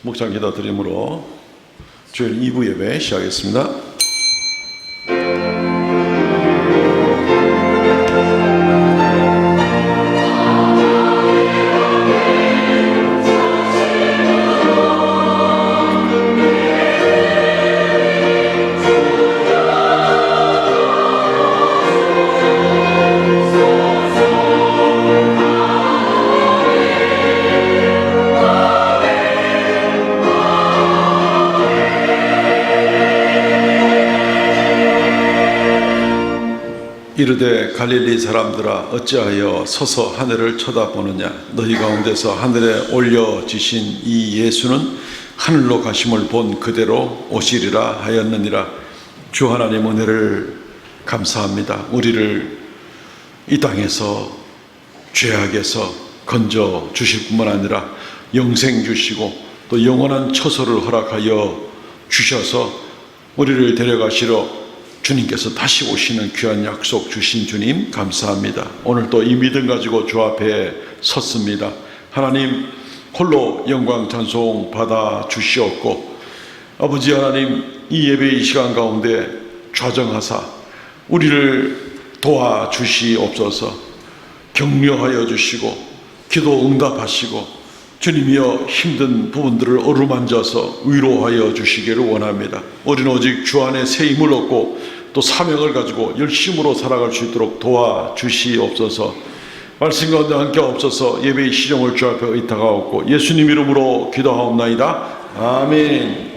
목장 기도 드림으로 주일 2부 예배 시작하겠습니다. 이르되 갈릴리 사람들아 어찌하여 서서 하늘을 쳐다보느냐. 너희 가운데서 하늘에 올려지신 이 예수는 하늘로 가심을 본 그대로 오시리라 하였느니라. 주 하나님 은혜를 감사합니다. 우리를 이 땅에서 죄악에서 건져 주실 뿐만 아니라 영생 주시고 또 영원한 처소를 허락하여 주셔서 우리를 데려가시러 주님께서 다시 오시는 귀한 약속 주신 주님 감사합니다. 오늘 또 이 믿음 가지고 주 앞에 섰습니다. 하나님 홀로 영광 찬송 받아 주시옵고 아버지 하나님 이 예배 이 시간 가운데 좌정하사 우리를 도와주시옵소서. 격려하여 주시고 기도 응답하시고 주님이여 힘든 부분들을 어루만져서 위로하여 주시기를 원합니다. 우리는 오직 주 안에 새 힘을 얻고 또 사명을 가지고 열심으로 살아갈 수 있도록 도와주시옵소서. 말씀 가운데 함께 없어서 예배의 시정을 주 앞에 의탁하옵고 예수님 이름으로 기도하옵나이다. 아멘.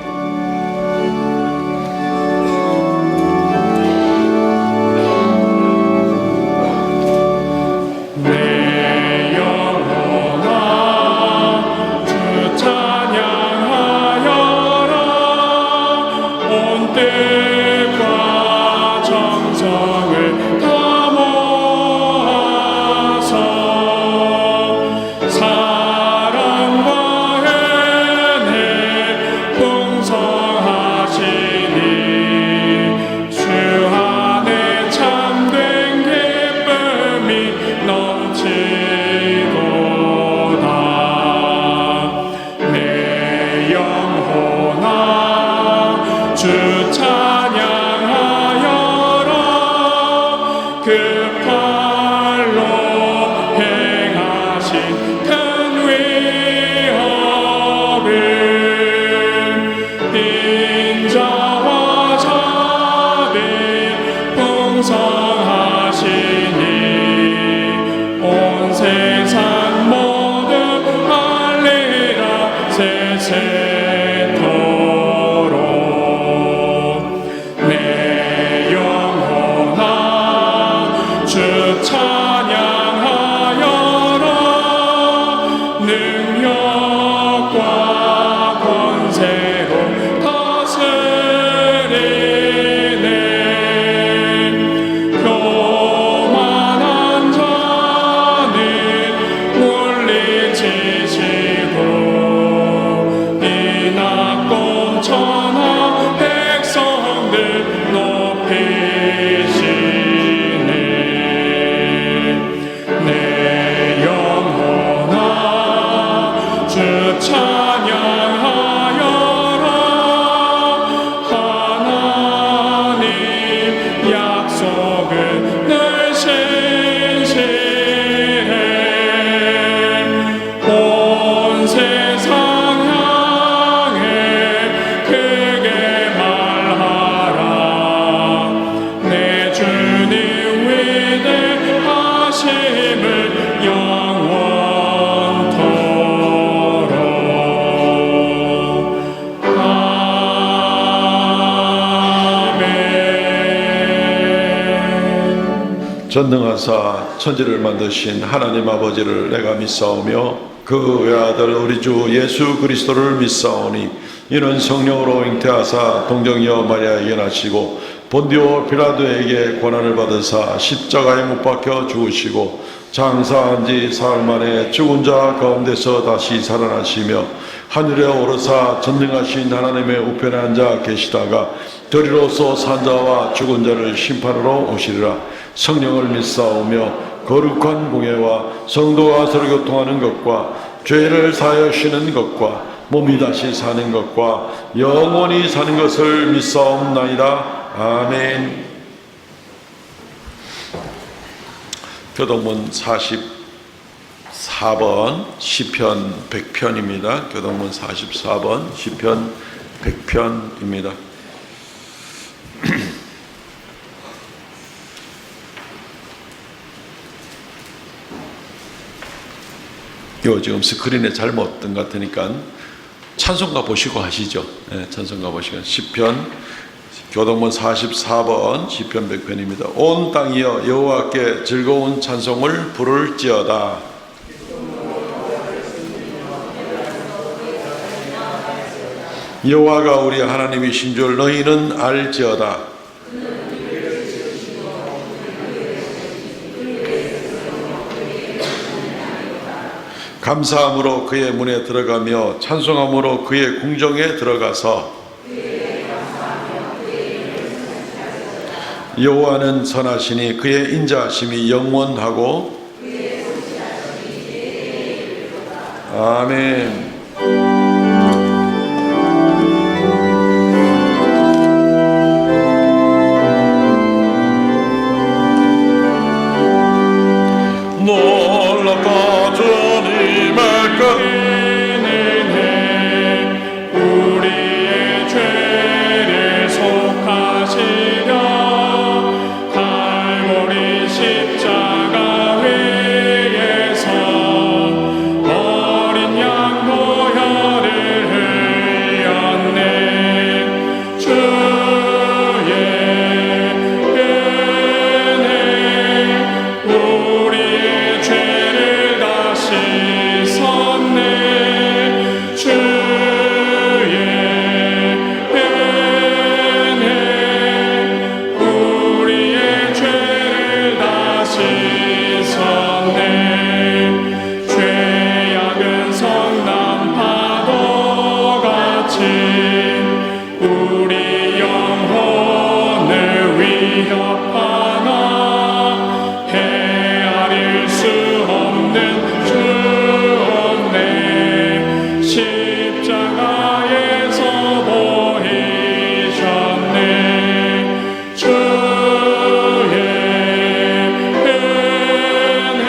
전능하사 천지를 만드신 하나님 아버지를 내가 믿사오며 그 외아들 우리 주 예수 그리스도를 믿사오니 이는 성령으로 잉태하사 동정이여 마리아에게 나시고 본디오 빌라도에게 고난을 받으사 십자가에 못 박혀 죽으시고 장사한 지 사흘 만에 죽은 자 가운데서 다시 살아나시며 하늘에 오르사 전능하신 하나님의 우편에 앉아 계시다가 저리로서 산 자와 죽은 자를 심판하러 오시리라. 성령을 믿사오며 거룩한 공예와 성도가 서로 교통하는 것과 죄를 사하여 쉬는 것과 몸이 다시 사는 것과 영원히 사는 것을 믿사옵나이다. 아멘. 교동문 44번 시편 100편입니다. 교동문 44번 시편 100편입니다. 요 지금 스크린에 잘못 뜬 것 같으니까 찬송가 보시고 하시죠. 네, 찬송가 보시고 시편 교동문 44번 시편 100편입니다. 온 땅이여 여호와께 즐거운 찬송을 부를지어다. 여호와가 우리 하나님이신 줄 너희는 알지어다. 감사함으로 그의 문에 들어가며 찬송함으로 그의 궁정에 들어가서 여호와는 선하시니 그의 인자하심이 영원하고 아멘. 놀랍다 주님의 은혜 우리의 죄를 속하시려 갈보리 십자가 위에서 어린 양 보혈을 흘렸네. 주의 은혜 우리의 죄를 다 씻었네. 주의 은혜 우리의 죄를 다 씻었네. 죄악은 성난 파도같이 우리 영혼을 위협하나 헤아릴 수 없는 주 없네. 십자가에서 보이셨네. 주의 은혜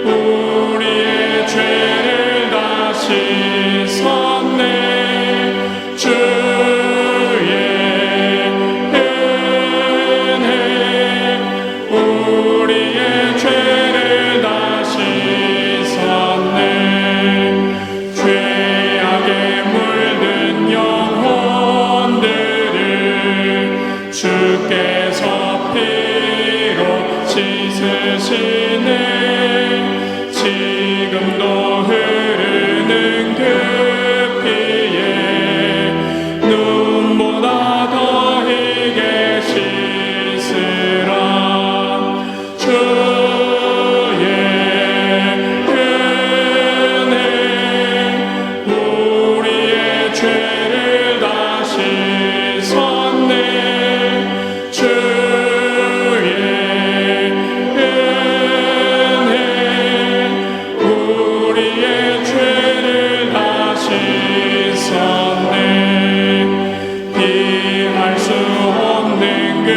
우리의 죄를 다 씻었네. 주의 은혜 우리의 죄를 다 씻었네. 죄악에 물든 영혼들을 주께서 피로 씻으시네. 지금도 흐르는 그 피에 눈보다 더히게 씻으라. 주의 은혜 우리의 죄를 다 씻었네. 주의 은혜 우리의 죄를 다 씻었네. 피할 수 없는 그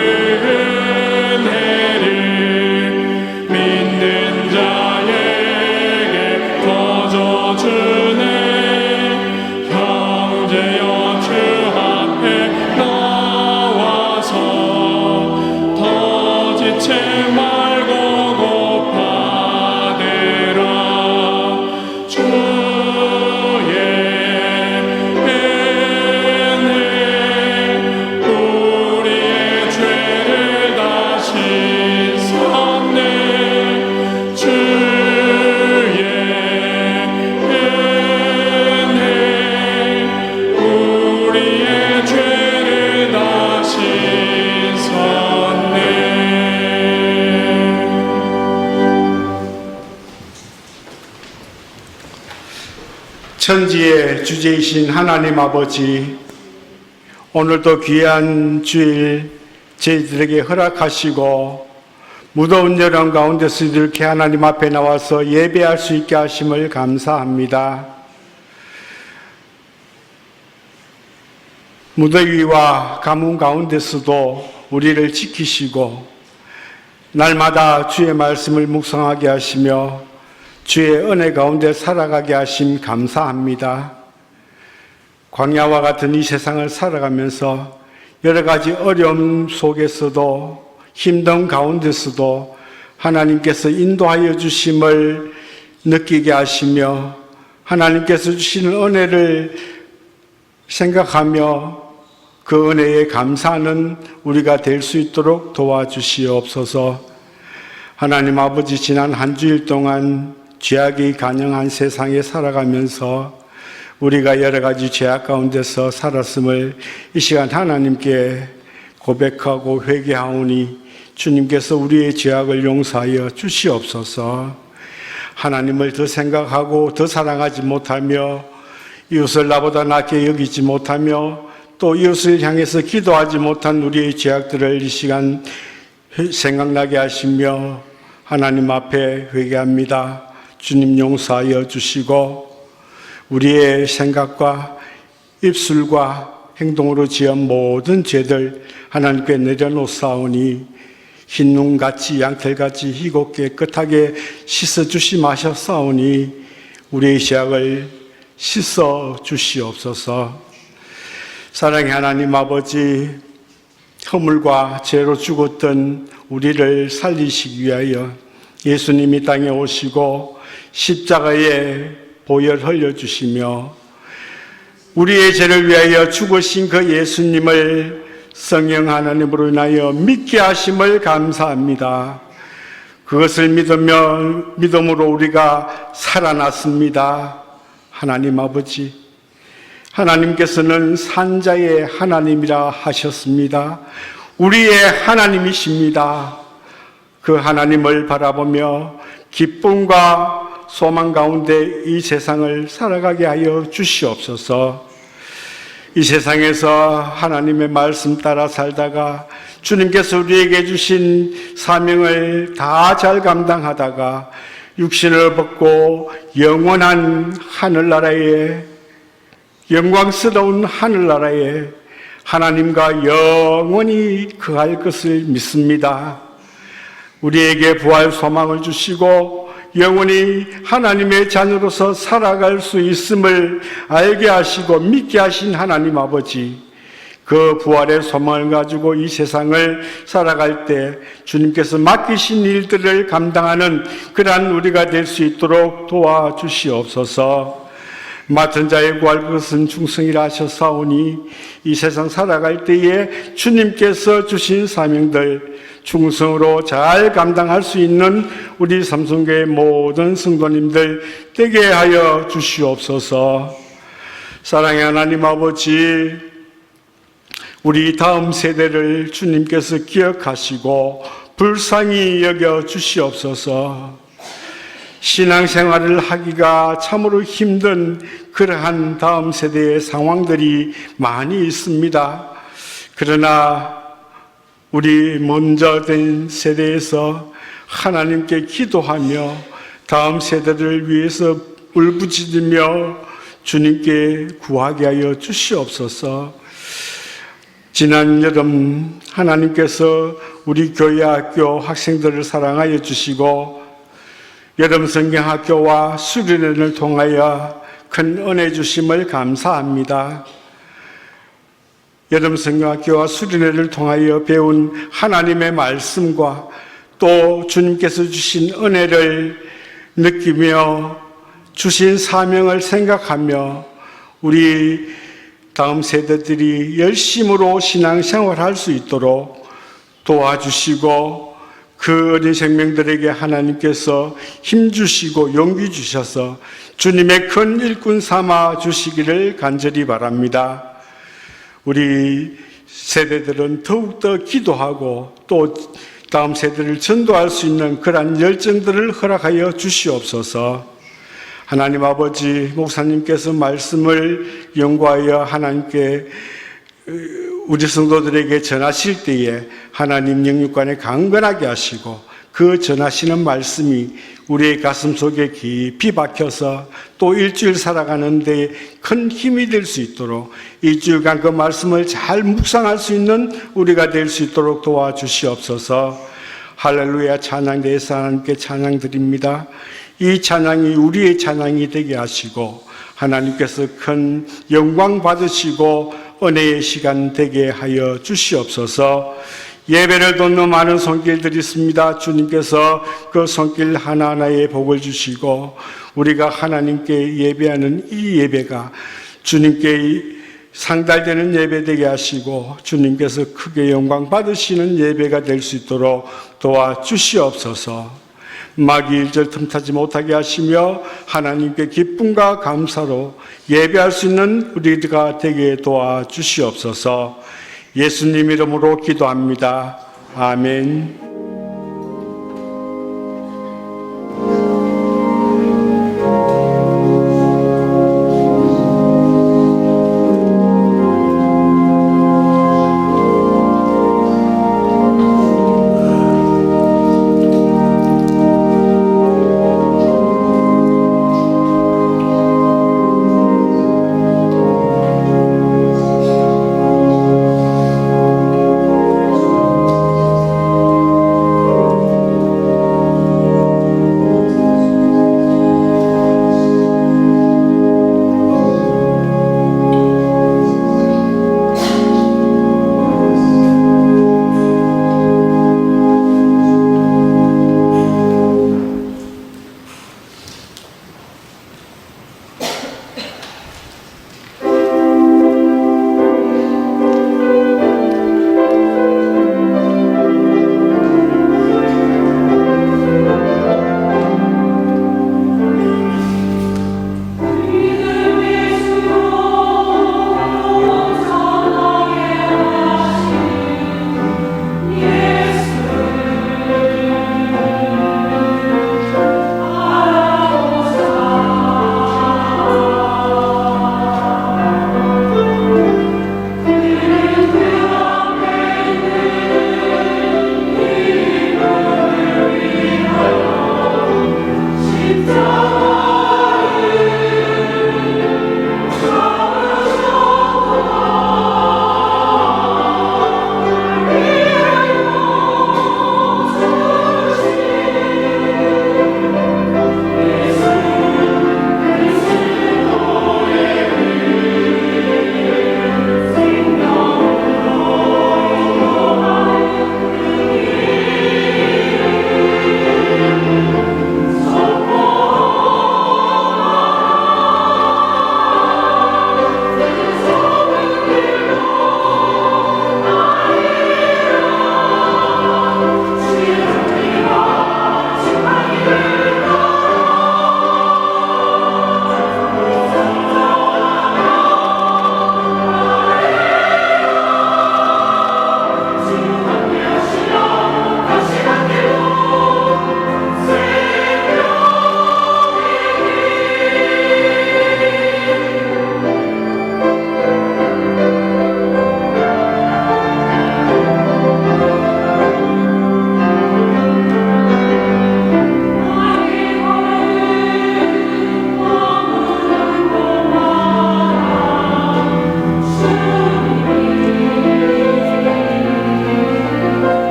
은혜를 믿는 자에게 거저주네. 형제여 주 앞에 나와서 더 지체 말고 고파되라. 주의 은혜 우리의 죄를 다 씻었네. 주의 은혜 우리의 죄를 다 씻었네. 천지의 주제이신 하나님 아버지, 오늘도 귀한 주일 저희들에게 허락하시고 무더운 여름 가운데서 이렇게 하나님 앞에 나와서 예배할 수 있게 하심을 감사합니다. 무더위와 가뭄 가운데서도 우리를 지키시고 날마다 주의 말씀을 묵상하게 하시며 주의 은혜 가운데 살아가게 하심 감사합니다. 광야와 같은 이 세상을 살아가면서 여러 가지 어려움 속에서도 힘든 가운데서도 하나님께서 인도하여 주심을 느끼게 하시며 하나님께서 주시는 은혜를 생각하며 그 은혜에 감사하는 우리가 될 수 있도록 도와주시옵소서. 하나님 아버지, 지난 한 주일 동안 죄악이 간영한 세상에 살아가면서 우리가 여러 가지 죄악 가운데서 살았음을 이 시간 하나님께 고백하고 회개하오니 주님께서 우리의 죄악을 용서하여 주시옵소서. 하나님을 더 생각하고 더 사랑하지 못하며 이웃을 나보다 낫게 여기지 못하며 또 이웃을 향해서 기도하지 못한 우리의 죄악들을 이 시간 생각나게 하시며 하나님 앞에 회개합니다. 주님 용서하여 주시고 우리의 생각과 입술과 행동으로 지은 모든 죄들 하나님께 내려놓사오니 흰눈같이 양털같이 희고 깨끗하게 씻어주시마셨사오니 우리의 죄악을 씻어 주시옵소서. 사랑의 하나님 아버지, 허물과 죄로 죽었던 우리를 살리시기 위하여 예수님이 땅에 오시고 십자가에 보혈 흘려주시며 우리의 죄를 위하여 죽으신 그 예수님을 성령 하나님으로 인하여 믿게 하심을 감사합니다. 그것을 믿음으로 우리가 살아났습니다. 하나님 아버지, 하나님께서는 산자의 하나님이라 하셨습니다. 우리의 하나님이십니다. 그 하나님을 바라보며 기쁨과 소망 가운데 이 세상을 살아가게 하여 주시옵소서. 이 세상에서 하나님의 말씀 따라 살다가 주님께서 우리에게 주신 사명을 다 잘 감당하다가 육신을 벗고 영원한 하늘나라에, 영광스러운 하늘나라에 하나님과 영원히 거할 것을 믿습니다. 우리에게 부활 소망을 주시고 영원히 하나님의 자녀로서 살아갈 수 있음을 알게 하시고 믿게 하신 하나님 아버지, 그 부활의 소망을 가지고 이 세상을 살아갈 때 주님께서 맡기신 일들을 감당하는 그러한 우리가 될 수 있도록 도와주시옵소서. 맡은 자의 구할 것은 충성이라 하셨사오니 이 세상 살아갈 때에 주님께서 주신 사명들 충성으로 잘 감당할 수 있는 우리 삼성교회 모든 성도님들 되게 하여 주시옵소서. 사랑의 하나님 아버지, 우리 다음 세대를 주님께서 기억하시고 불쌍히 여겨 주시옵소서. 신앙생활을 하기가 참으로 힘든 그러한 다음 세대의 상황들이 많이 있습니다. 그러나 우리 먼저 된 세대에서 하나님께 기도하며 다음 세대를 위해서 울부짖으며 주님께 구하게 하여 주시옵소서. 지난 여름 하나님께서 우리 교회 학교 학생들을 사랑하여 주시고 여름 성경학교와 수련회를 통하여 큰 은혜 주심을 감사합니다. 여름 성경학교와 수련회를 통하여 배운 하나님의 말씀과 또 주님께서 주신 은혜를 느끼며 주신 사명을 생각하며 우리 다음 세대들이 열심으로 신앙생활할 수 있도록 도와주시고 그 어린 생명들에게 하나님께서 힘주시고 용기 주셔서 주님의 큰 일꾼 삼아 주시기를 간절히 바랍니다. 우리 세대들은 더욱더 기도하고 또 다음 세대를 전도할 수 있는 그러한 열정들을 허락하여 주시옵소서. 하나님 아버지, 목사님께서 말씀을 연구하여 하나님께 우리 성도들에게 전하실 때에 하나님 영육간에 강건하게 하시고 그 전하시는 말씀이 우리의 가슴 속에 깊이 박혀서 또 일주일 살아가는 데 큰 힘이 될 수 있도록 일주일간 그 말씀을 잘 묵상할 수 있는 우리가 될 수 있도록 도와주시옵소서. 할렐루야 찬양대에서 하나님께 찬양드립니다. 이 찬양이 우리의 찬양이 되게 하시고 하나님께서 큰 영광 받으시고 은혜의 시간 되게 하여 주시옵소서. 예배를 돕는 많은 손길들이 있습니다. 주님께서 그 손길 하나하나에 복을 주시고 우리가 하나님께 예배하는 이 예배가 주님께 상달되는 예배 되게 하시고 주님께서 크게 영광 받으시는 예배가 될 수 있도록 도와주시옵소서. 마귀 일절 틈타지 못하게 하시며 하나님께 기쁨과 감사로 예배할 수 있는 우리가 되게 도와주시옵소서. 예수님 이름으로 기도합니다. 아멘.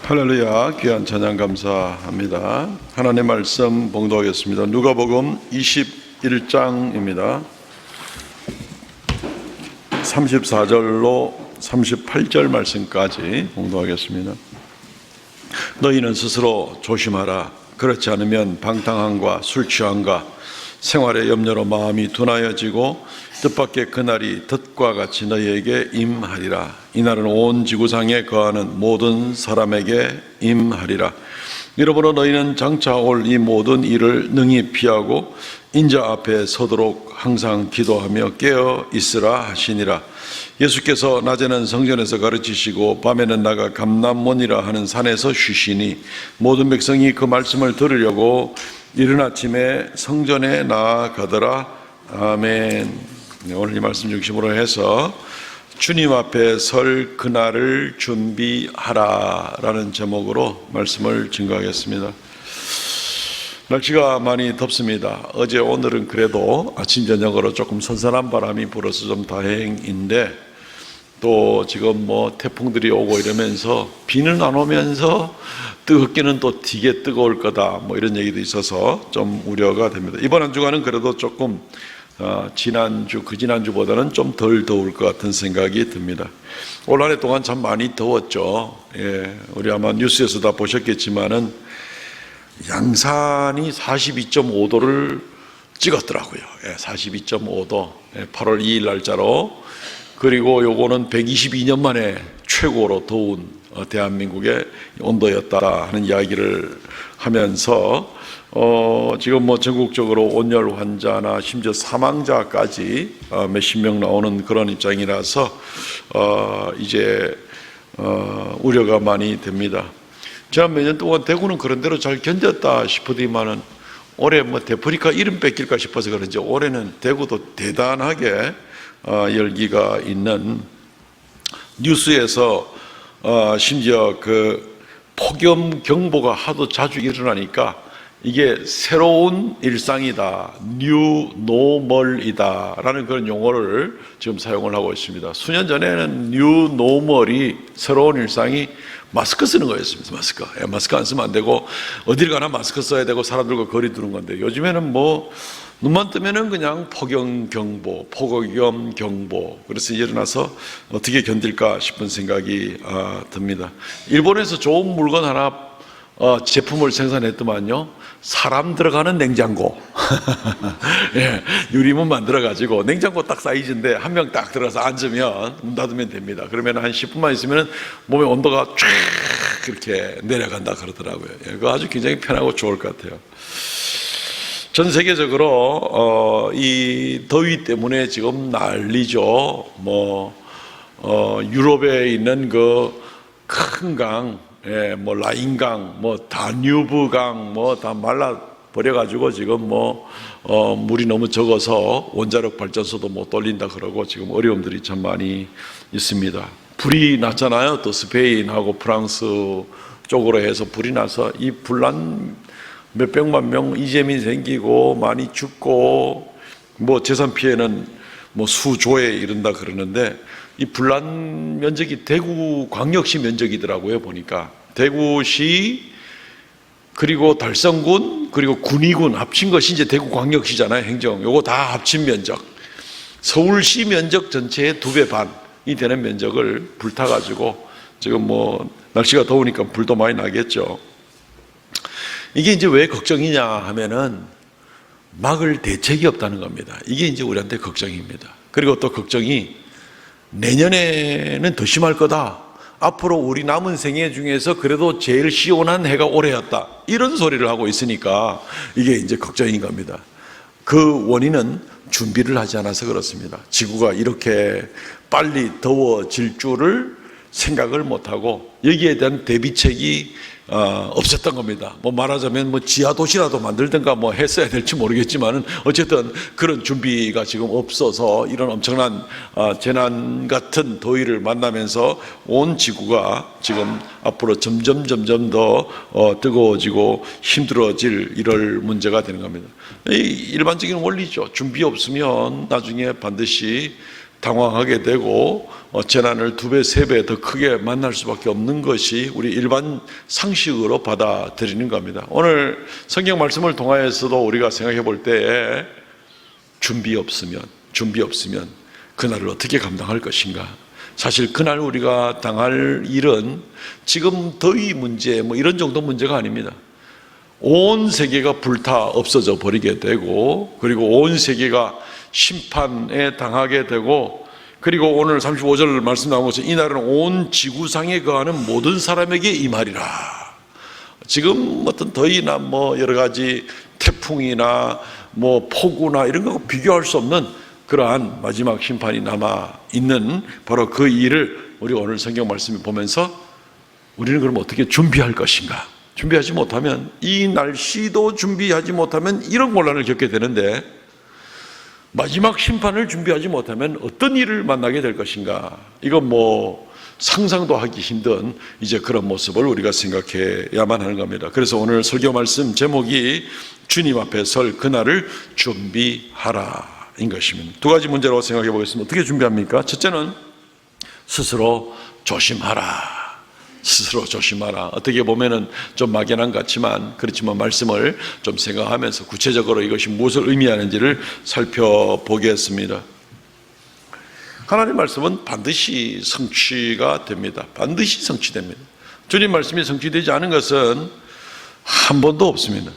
할렐루야, 귀한 찬양 감사합니다. 하나님의 말씀 봉독하겠습니다. 누가복음 21장입니다. 34절로 38절 말씀까지 봉독하겠습니다. 너희는 스스로 조심하라. 그렇지 않으면 방탕함과 술 취함과 생활의 염려로 마음이 둔하여지고 뜻밖의 그날이 덫과 같이 너희에게 임하리라. 이날은 온 지구상에 거하는 모든 사람에게 임하리라. 이러므로 너희는 장차 올 이 모든 일을 능히 피하고 인자 앞에 서도록 항상 기도하며 깨어 있으라 하시니라. 예수께서 낮에는 성전에서 가르치시고 밤에는 나가 감람몬이라 하는 산에서 쉬시니 모든 백성이 그 말씀을 들으려고 이른 아침에 성전에 나아가더라. 아멘. 오늘 이 말씀 중심으로 해서 주님 앞에 설 그날을 준비하라 라는 제목으로 말씀을 증거하겠습니다. 날씨가 많이 덥습니다. 어제 오늘은 그래도 아침 저녁으로 조금 선선한 바람이 불어서 좀 다행인데, 또 지금 뭐 태풍들이 오고 이러면서 비는 안 오면서 뜨겁기는 또 되게 뜨거울 거다 뭐 이런 얘기도 있어서 좀 우려가 됩니다. 이번 한 주간은 그래도 조금 지난주, 그지난주보다는 좀 덜 더울 것 같은 생각이 듭니다. 올 한 해 동안 참 많이 더웠죠. 예, 우리 아마 뉴스에서 다 보셨겠지만은 양산이 42.5도를 찍었더라고요. 예, 42.5도. 8월 2일 날짜로. 그리고 요거는 122년 만에 최고로 더운 대한민국의 온도였다 하는 이야기를 하면서 지금 뭐 전국적으로 온열 환자나 심지어 사망자까지 몇십 명 나오는 그런 입장이라서 이제 우려가 많이 됩니다. 지난 몇 년 동안 대구는 그런 대로 잘 견뎠다 싶으더니만은 올해 뭐 데프리카 이름 뺏길까 싶어서 그런지 올해는 대구도 대단하게 열기가 있는, 뉴스에서 심지어 그 폭염 경보가 하도 자주 일어나니까 이게 새로운 일상이다, 뉴 노멀이다 라는 그런 용어를 지금 사용을 하고 있습니다. 수년 전에는 뉴 노멀이, 새로운 일상이 마스크 쓰는 거였습니다. 마스크 안 쓰면 안 되고 어딜 가나 마스크 써야 되고 사람들과 거리 두는 건데, 요즘에는 뭐 눈만 뜨면은 그냥 폭염 경보, 폭염 경보. 그래서 일어나서 어떻게 견딜까 싶은 생각이 듭니다. 일본에서 좋은 물건 하나 제품을 생산했더만요, 사람 들어가는 냉장고. 예, 유리문 만들어가지고 냉장고 딱 사이즈인데 한 명 딱 들어가서 앉으면 문 닫으면 됩니다. 그러면 한 10분만 있으면 몸의 온도가 쫙 그렇게 내려간다 그러더라고요. 예, 그거 아주 굉장히 편하고 좋을 것 같아요. 전 세계적으로 이 더위 때문에 지금 난리죠. 유럽에 있는 그 큰 강, 예, 뭐 라인강, 뭐 다뉴브강, 뭐 다 말라 버려가지고 지금 물이 너무 적어서 원자력 발전소도 못 돌린다 그러고 지금 어려움들이 참 많이 있습니다. 불이 났잖아요. 또 스페인하고 프랑스 쪽으로 해서 불이 나서 이 불난 몇백만 명 이재민 생기고 많이 죽고 뭐 재산 피해는 뭐 수조에 이른다 그러는데, 이 불난 면적이 대구 광역시 면적이더라고요. 보니까 대구시 그리고 달성군 그리고 군위군 합친 것이 이제 대구 광역시잖아요. 행정 요거 다 합친 면적, 서울시 면적 전체의 2배 반이 되는 면적을 불타가지고 지금 뭐 날씨가 더우니까 불도 많이 나겠죠. 이게 이제 왜 걱정이냐 하면은 막을 대책이 없다는 겁니다. 이게 이제 우리한테 걱정입니다. 그리고 또 걱정이 내년에는 더 심할 거다. 앞으로 우리 남은 생애 중에서 그래도 제일 시원한 해가 올해였다. 이런 소리를 하고 있으니까 이게 이제 걱정인 겁니다. 그 원인은 준비를 하지 않아서 그렇습니다. 지구가 이렇게 빨리 더워질 줄을 생각을 못하고 여기에 대한 대비책이 없었던 겁니다. 뭐 말하자면 뭐 지하 도시라도 만들든가 뭐 했어야 될지 모르겠지만은 어쨌든 그런 준비가 지금 없어서 이런 엄청난 재난 같은 더위를 만나면서 온 지구가 지금 앞으로 점점 더 뜨거워지고 힘들어질 이럴 문제가 되는 겁니다. 이 일반적인 원리죠. 준비 없으면 나중에 반드시 당황하게 되고 재난을 2배, 3배 더 크게 만날 수밖에 없는 것이 우리 일반 상식으로 받아들이는 겁니다. 오늘 성경 말씀을 통하여서도 우리가 생각해 볼 때에 준비 없으면 그날을 어떻게 감당할 것인가. 사실 그날 우리가 당할 일은 지금 더위 문제 뭐 이런 정도 문제가 아닙니다. 온 세계가 불타 없어져 버리게 되고, 그리고 온 세계가 심판에 당하게 되고, 그리고 오늘 35절 말씀 나온 것은 이날은 온 지구상에 거하는 모든 사람에게 임하리라. 지금 어떤 더위나 뭐 여러 가지 태풍이나 뭐 폭우나 이런 거 비교할 수 없는 그러한 마지막 심판이 남아 있는 바로 그 일을 우리가 오늘 성경 말씀을 보면서 우리는 그럼 어떻게 준비할 것인가? 준비하지 못하면, 이 날씨도 준비하지 못하면 이런 곤란을 겪게 되는데, 마지막 심판을 준비하지 못하면 어떤 일을 만나게 될 것인가? 이건 뭐 상상도 하기 힘든 이제 그런 모습을 우리가 생각해야만 하는 겁니다. 그래서 오늘 설교 말씀 제목이 주님 앞에 설 그날을 준비하라 인 것입니다. 2가지 문제로 생각해 보겠습니다. 어떻게 준비합니까? 첫째는 스스로 조심하라. 스스로 조심하라. 어떻게 보면은 좀 막연한 것 같지만, 그렇지만 말씀을 좀 생각하면서 구체적으로 이것이 무엇을 의미하는지를 살펴보겠습니다. 하나님 말씀은 반드시 성취가 됩니다. 반드시 성취됩니다. 주님 말씀이 성취되지 않은 것은 한 번도 없습니다.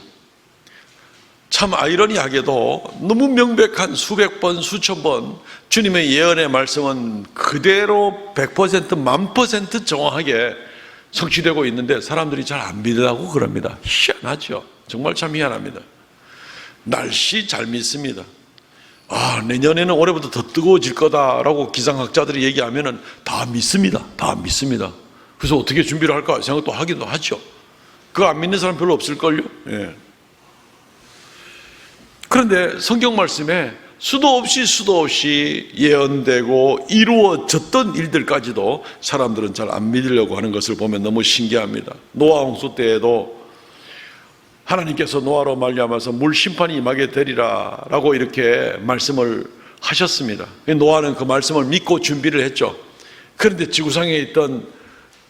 참 아이러니하게도 너무 명백한 수백 번, 수천 번 주님의 예언의 말씀은 그대로 100%, 1000% 정확하게 성취되고 있는데 사람들이 잘 안 믿으라고 그럽니다. 희한하죠. 정말 참 희한합니다. 날씨 잘 믿습니다. 내년에는 올해보다 더 뜨거워질 거다라고 기상학자들이 얘기하면은 다 믿습니다. 다 믿습니다. 그래서 어떻게 준비를 할까 생각도 하기도 하죠. 그거 안 믿는 사람 별로 없을걸요. 예. 그런데 성경 말씀에 수도 없이 예언되고 이루어졌던 일들까지도 사람들은 잘 안 믿으려고 하는 것을 보면 너무 신기합니다. 노아 홍수 때에도 하나님께서 노아로 말미암아서 물 심판이 임하게 되리라 라고 이렇게 말씀을 하셨습니다. 노아는 그 말씀을 믿고 준비를 했죠. 그런데 지구상에 있던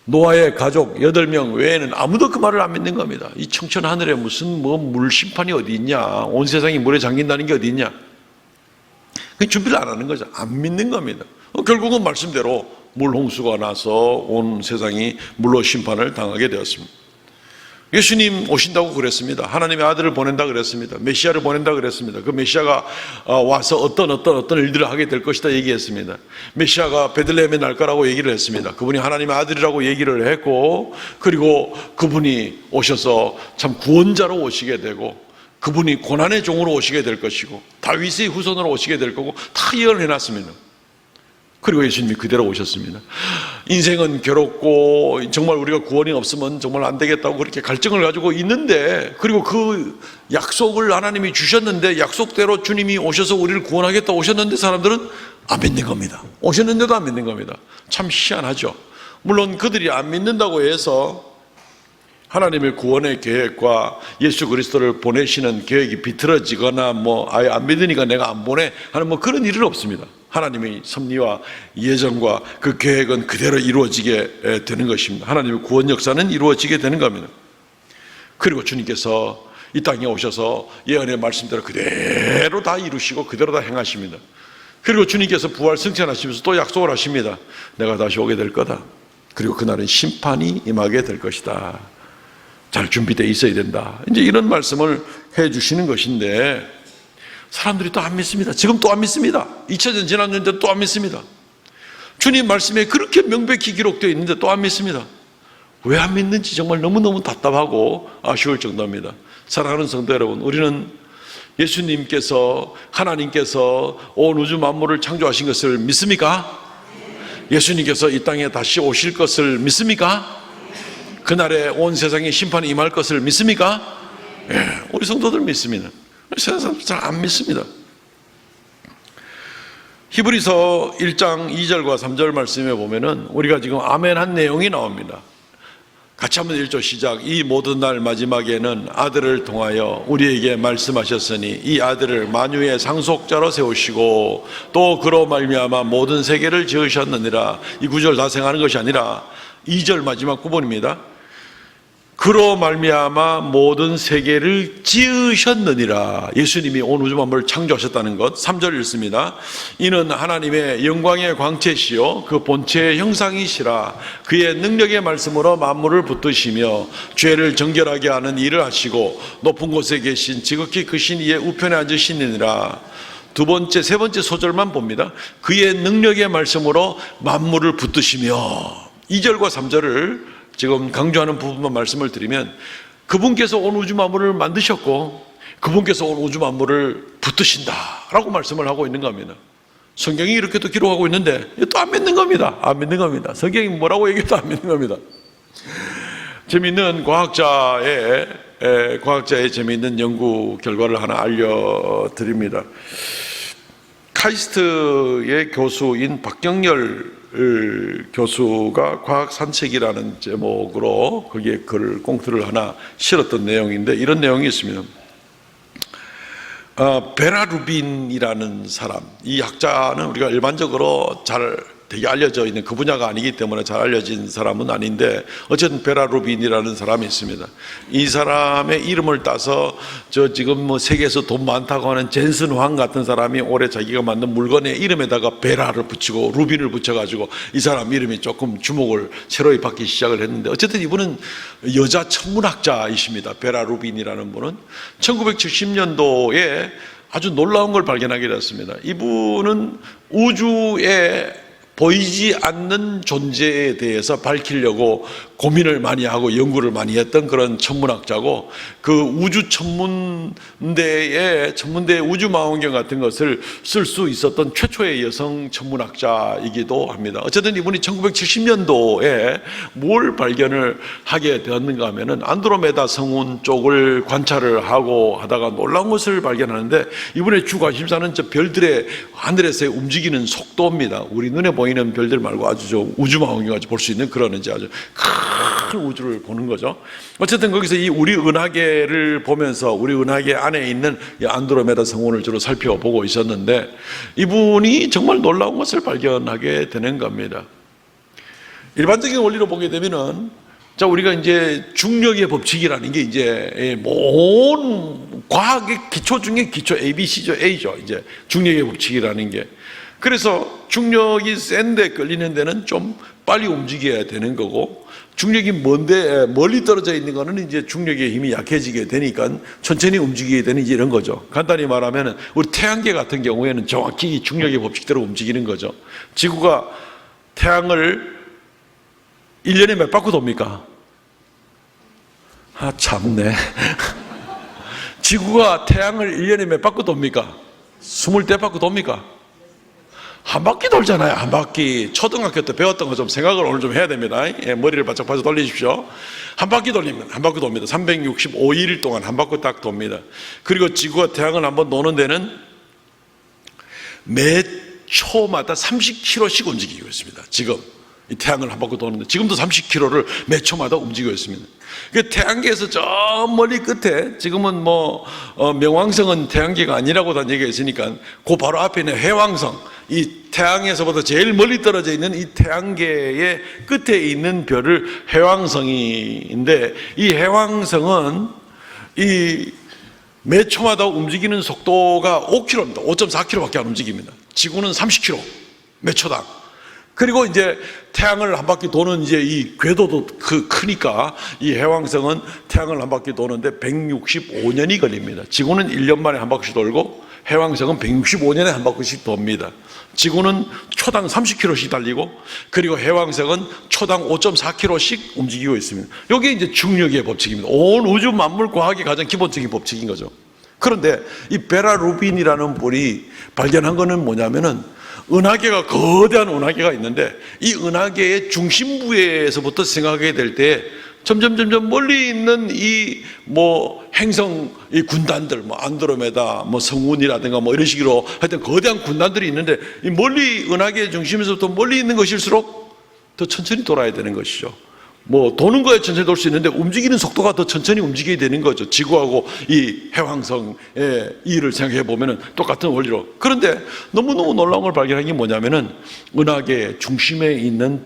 노아의 가족 8명 외에는 아무도 그 말을 안 믿는 겁니다. 이 청천 하늘에 무슨 뭐 물 심판이 어디 있냐, 온 세상이 물에 잠긴다는 게 어디 있냐, 준비를 안 하는 거죠. 안 믿는 겁니다. 결국은 말씀대로 물 홍수가 나서 온 세상이 물로 심판을 당하게 되었습니다. 예수님 오신다고 그랬습니다. 하나님의 아들을 보낸다 그랬습니다. 메시아를 보낸다 그랬습니다. 그 메시아가 와서 어떤 일들을 하게 될 것이다 얘기했습니다. 메시아가 베들레헴에 날 거라고 얘기를 했습니다. 그분이 하나님의 아들이라고 얘기를 했고, 그리고 그분이 오셔서 참 구원자로 오시게 되고, 그분이 고난의 종으로 오시게 될 것이고, 다윗의 후손으로 오시게 될 거고, 다 예언을 해놨습니다. 그리고 예수님이 그대로 오셨습니다. 인생은 괴롭고 정말 우리가 구원이 없으면 정말 안 되겠다고 그렇게 갈증을 가지고 있는데, 그리고 그 약속을 하나님이 주셨는데 약속대로 주님이 오셔서 우리를 구원하겠다 오셨는데 사람들은 안 믿는 겁니다. 오셨는데도 안 믿는 겁니다. 참 희한하죠. 물론 그들이 안 믿는다고 해서 하나님의 구원의 계획과 예수 그리스도를 보내시는 계획이 비틀어지거나 뭐 아예 안 믿으니까 내가 안 보내 하는 뭐 그런 일은 없습니다. 하나님의 섭리와 예정과 그 계획은 그대로 이루어지게 되는 것입니다. 하나님의 구원 역사는 이루어지게 되는 겁니다. 그리고 주님께서 이 땅에 오셔서 예언의 말씀대로 그대로 다 이루시고 그대로 다 행하십니다. 그리고 주님께서 부활 승천하시면서 또 약속을 하십니다. 내가 다시 오게 될 거다. 그리고 그날은 심판이 임하게 될 것이다. 잘 준비되어 있어야 된다. 이제 이런 말씀을 해 주시는 것인데 사람들이 또 안 믿습니다. 지금 또 안 믿습니다. 2000년 지났는데 또 안 믿습니다. 주님 말씀에 그렇게 명백히 기록되어 있는데 또 안 믿습니다. 왜 안 믿는지 정말 너무너무 답답하고 아쉬울 정도입니다. 사랑하는 성도 여러분, 우리는 예수님께서, 하나님께서 온 우주 만물을 창조하신 것을 믿습니까? 예수님께서 이 땅에 다시 오실 것을 믿습니까? 그날에 온 세상에 심판이 임할 것을 믿습니까? 예, 우리 성도들 믿습니다. 세상 사람들 잘 안 믿습니다. 히브리서 1장 2절과 3절 말씀에 보면은 우리가 지금 아멘 한 내용이 나옵니다. 같이 한번 1조 시작. 이 모든 날 마지막에는 아들을 통하여 우리에게 말씀하셨으니 이 아들을 만유의 상속자로 세우시고 또 그로 말미암아 모든 세계를 지으셨느니라. 이 구절 다 생각하는 것이 아니라 2절 마지막 구본입니다. 그로 말미암아 모든 세계를 지으셨느니라. 예수님이 온 우주 만물을 창조하셨다는 것. 3절 읽습니다. 이는 하나님의 영광의 광채시요 그 본체의 형상이시라. 그의 능력의 말씀으로 만물을 붙드시며 죄를 정결하게 하는 일을 하시고 높은 곳에 계신 지극히 크신 이의 우편에 앉으시느니라. 세 번째 소절만 봅니다. 그의 능력의 말씀으로 만물을 붙드시며. 2절과 3절을 지금 강조하는 부분만 말씀을 드리면 그분께서 온 우주 만물을 만드셨고 그분께서 온 우주 만물을 붙드신다라고 말씀을 하고 있는 겁니다. 성경이 이렇게 또 기록하고 있는데 또 안 믿는 겁니다. 안 믿는 겁니다. 성경이 뭐라고 얘기해도 안 믿는 겁니다. 재미있는 과학자의 재미있는 연구 결과를 하나 알려드립니다. 카이스트의 교수인 박경열 교수가 과학산책이라는 제목으로 거기에 글을 꽁트를 하나 실었던 내용인데 이런 내용이 있습니다. 베라 루빈이라는 사람, 이 학자는 우리가 일반적으로 잘 되게 알려져 있는 그 분야가 아니기 때문에 잘 알려진 사람은 아닌데 어쨌든 베라 루빈이라는 사람이 있습니다. 이 사람의 이름을 따서 지금 뭐 세계에서 돈 많다고 하는 젠슨 황 같은 사람이 올해 자기가 만든 물건의 이름에다가 베라를 붙이고 루빈을 붙여가지고 이 사람 이름이 조금 주목을 새로이 받기 시작을 했는데 어쨌든 이분은 여자 천문학자이십니다. 베라 루빈이라는 분은 1970년도에 아주 놀라운 걸 발견하게 됐습니다. 이분은 우주에 보이지 않는 존재에 대해서 밝히려고 고민을 많이 하고 연구를 많이 했던 그런 천문학자고 그 우주 천문대의 우주망원경 같은 것을 쓸 수 있었던 최초의 여성 천문학자이기도 합니다. 어쨌든 이분이 1970년도에 뭘 발견을 하게 되었는가 하면은 안드로메다 성운 쪽을 관찰을 하고 하다가 놀라운 것을 발견하는데 이분의 주 관심사는 저 별들의 하늘에서 움직이는 속도입니다. 우리 눈에 보이는 별들 말고 아주 저 우주망원경 가지고 볼 수 있는 그런 이제 아주 큰 우주를 보는 거죠. 어쨌든 거기서 이 우리 은하계를 보면서 우리 은하계 안에 있는 이 안드로메다 성운을 주로 살펴보고 있었는데 이분이 정말 놀라운 것을 발견하게 되는 겁니다. 일반적인 원리로 보게 되면은 자 우리가 이제 중력의 법칙이라는 게 이제 모든 과학의 기초 중에 기초 ABC죠. A죠. 이제 중력의 법칙이라는 게. 그래서 중력이 센데 끌리는 데는 좀 빨리 움직여야 되는 거고 중력이 멀리 떨어져 있는 거는 이제 중력의 힘이 약해지게 되니까 천천히 움직이게 되는 이제 이런 거죠. 간단히 말하면 우리 태양계 같은 경우에는 정확히 중력의 법칙대로 움직이는 거죠. 지구가 태양을 1년에 몇 바퀴 돕니까? 아 참네. 지구가 태양을 1년에 몇 바퀴 돕니까? 24바퀴 돕니까? 한 바퀴 돌잖아요. 한 바퀴. 초등학교 때 배웠던 거 좀 생각을 오늘 좀 해야 됩니다. 머리를 바짝 돌리십시오. 한 바퀴 돌리면 한 바퀴 돕니다. 365일 동안 한 바퀴 딱 돕니다. 그리고 지구가 태양을 한번 도는 데는 매 초마다 30km씩 움직이고 있습니다. 지금 이 태양을 한 바퀴 도는데 지금도 30km를 매 초마다 움직이고 있습니다. 그 태양계에서 저 멀리 끝에 지금은 명왕성은 태양계가 아니라고 단 얘기가 있으니까 그 바로 앞에 있는 해왕성, 이 태양에서보다 제일 멀리 떨어져 있는 이 태양계의 끝에 있는 별을 해왕성인데 이 해왕성은 이 매 초마다 움직이는 속도가 5km입니다. 5.4km밖에 안 움직입니다. 지구는 30km 매 초당. 그리고 이제 태양을 한 바퀴 도는 이제 이 궤도도 크니까 이 해왕성은 태양을 한 바퀴 도는데 165년이 걸립니다. 지구는 1년 만에 한 바퀴씩 돌고 해왕성은 165년에 한 바퀴씩 돕니다. 지구는 초당 30km씩 달리고 그리고 해왕성은 초당 5.4km씩 움직이고 있습니다. 이게 이제 중력의 법칙입니다. 온 우주 만물 과학의 가장 기본적인 법칙인 거죠. 그런데 이 베라 루빈이라는 분이 발견한 거는 뭐냐면은 은하계가 거대한 은하계가 있는데 이 은하계의 중심부에서부터 생각하게 될 때 점점 멀리 있는 이 행성 이 군단들 안드로메다 성운이라든가 이런 식으로 하여튼 거대한 군단들이 있는데 이 멀리 은하계 중심에서부터 멀리 있는 것일수록 더 천천히 돌아야 되는 것이죠. 뭐 도는 거에 천천히 돌 수 있는데 움직이는 속도가 더 천천히 움직이게 되는 거죠. 지구하고 이 해왕성의 일을 생각해 보면은 똑같은 원리로. 그런데 너무너무 놀라운 걸 발견한 게 뭐냐면은 은하계 중심에 있는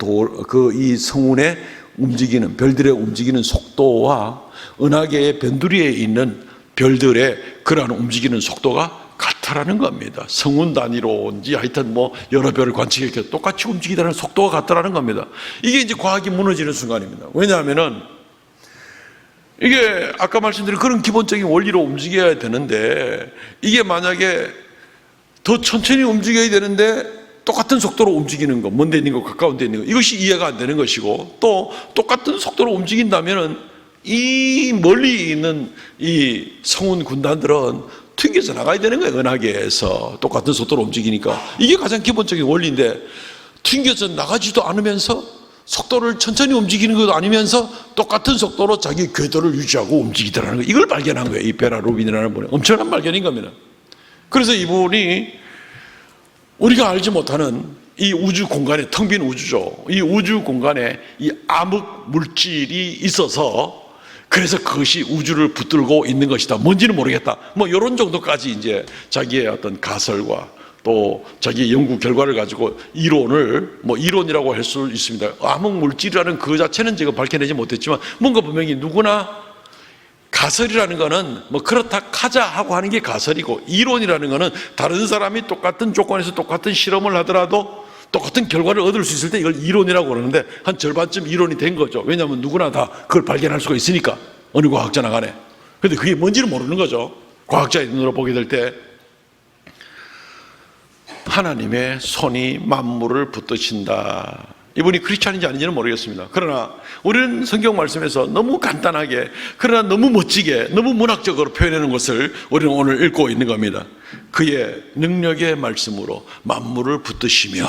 이 성운의 움직이는 별들의 움직이는 속도와 은하계의 변두리에 있는 별들의 그러한 움직이는 속도가 같다라는 겁니다. 성운 단위로인지 하여튼 뭐 여러 별을 관측해서 똑같이 움직이다는 속도가 같다라는 겁니다. 이게 이제 과학이 무너지는 순간입니다. 왜냐하면은 이게 아까 말씀드린 그런 기본적인 원리로 움직여야 되는데 이게 만약에 더 천천히 움직여야 되는데 똑같은 속도로 움직이는 거, 먼 데 있는 거, 가까운 데 있는 거, 이것이 이해가 안 되는 것이고, 또 똑같은 속도로 움직인다면은 이 멀리 있는 이 성운 군단들은 튕겨서 나가야 되는 거예요. 은하계에서 똑같은 속도로 움직이니까. 이게 가장 기본적인 원리인데 튕겨서 나가지도 않으면서 속도를 천천히 움직이는 것도 아니면서 똑같은 속도로 자기 궤도를 유지하고 움직이더라는 거예요. 이걸 발견한 거예요. 이 베라 루빈이라는 분이. 엄청난 발견인 겁니다. 그래서 이분이 우리가 알지 못하는 이 우주 공간에, 텅 빈 우주죠. 이 우주 공간에 이 암흑 물질이 있어서 그래서 그것이 우주를 붙들고 있는 것이다. 뭔지는 모르겠다. 뭐 이런 정도까지 이제 자기의 어떤 가설과 또 자기의 연구 결과를 가지고 이론을 뭐 이론이라고 할 수 있습니다. 암흑 물질이라는 그 자체는 제가 밝혀내지 못했지만 뭔가 분명히 누구나 가설이라는 거는 뭐 그렇다 하자 하고 하는 게 가설이고, 이론이라는 거는 다른 사람이 똑같은 조건에서 똑같은 실험을 하더라도 똑같은 결과를 얻을 수 있을 때 이걸 이론이라고 그러는데 한 절반쯤 이론이 된 거죠. 왜냐하면 누구나 다 그걸 발견할 수가 있으니까, 어느 과학자나 간에. 그런데 그게 뭔지는 모르는 거죠. 과학자의 눈으로 보게 될 때 하나님의 손이 만물을 붙드신다. 이분이 크리스찬인지 아닌지는 모르겠습니다. 그러나 우리는 성경 말씀에서 너무 간단하게, 그러나 너무 멋지게, 너무 문학적으로 표현하는 것을 우리는 오늘 읽고 있는 겁니다. 그의 능력의 말씀으로 만물을 붙드시며,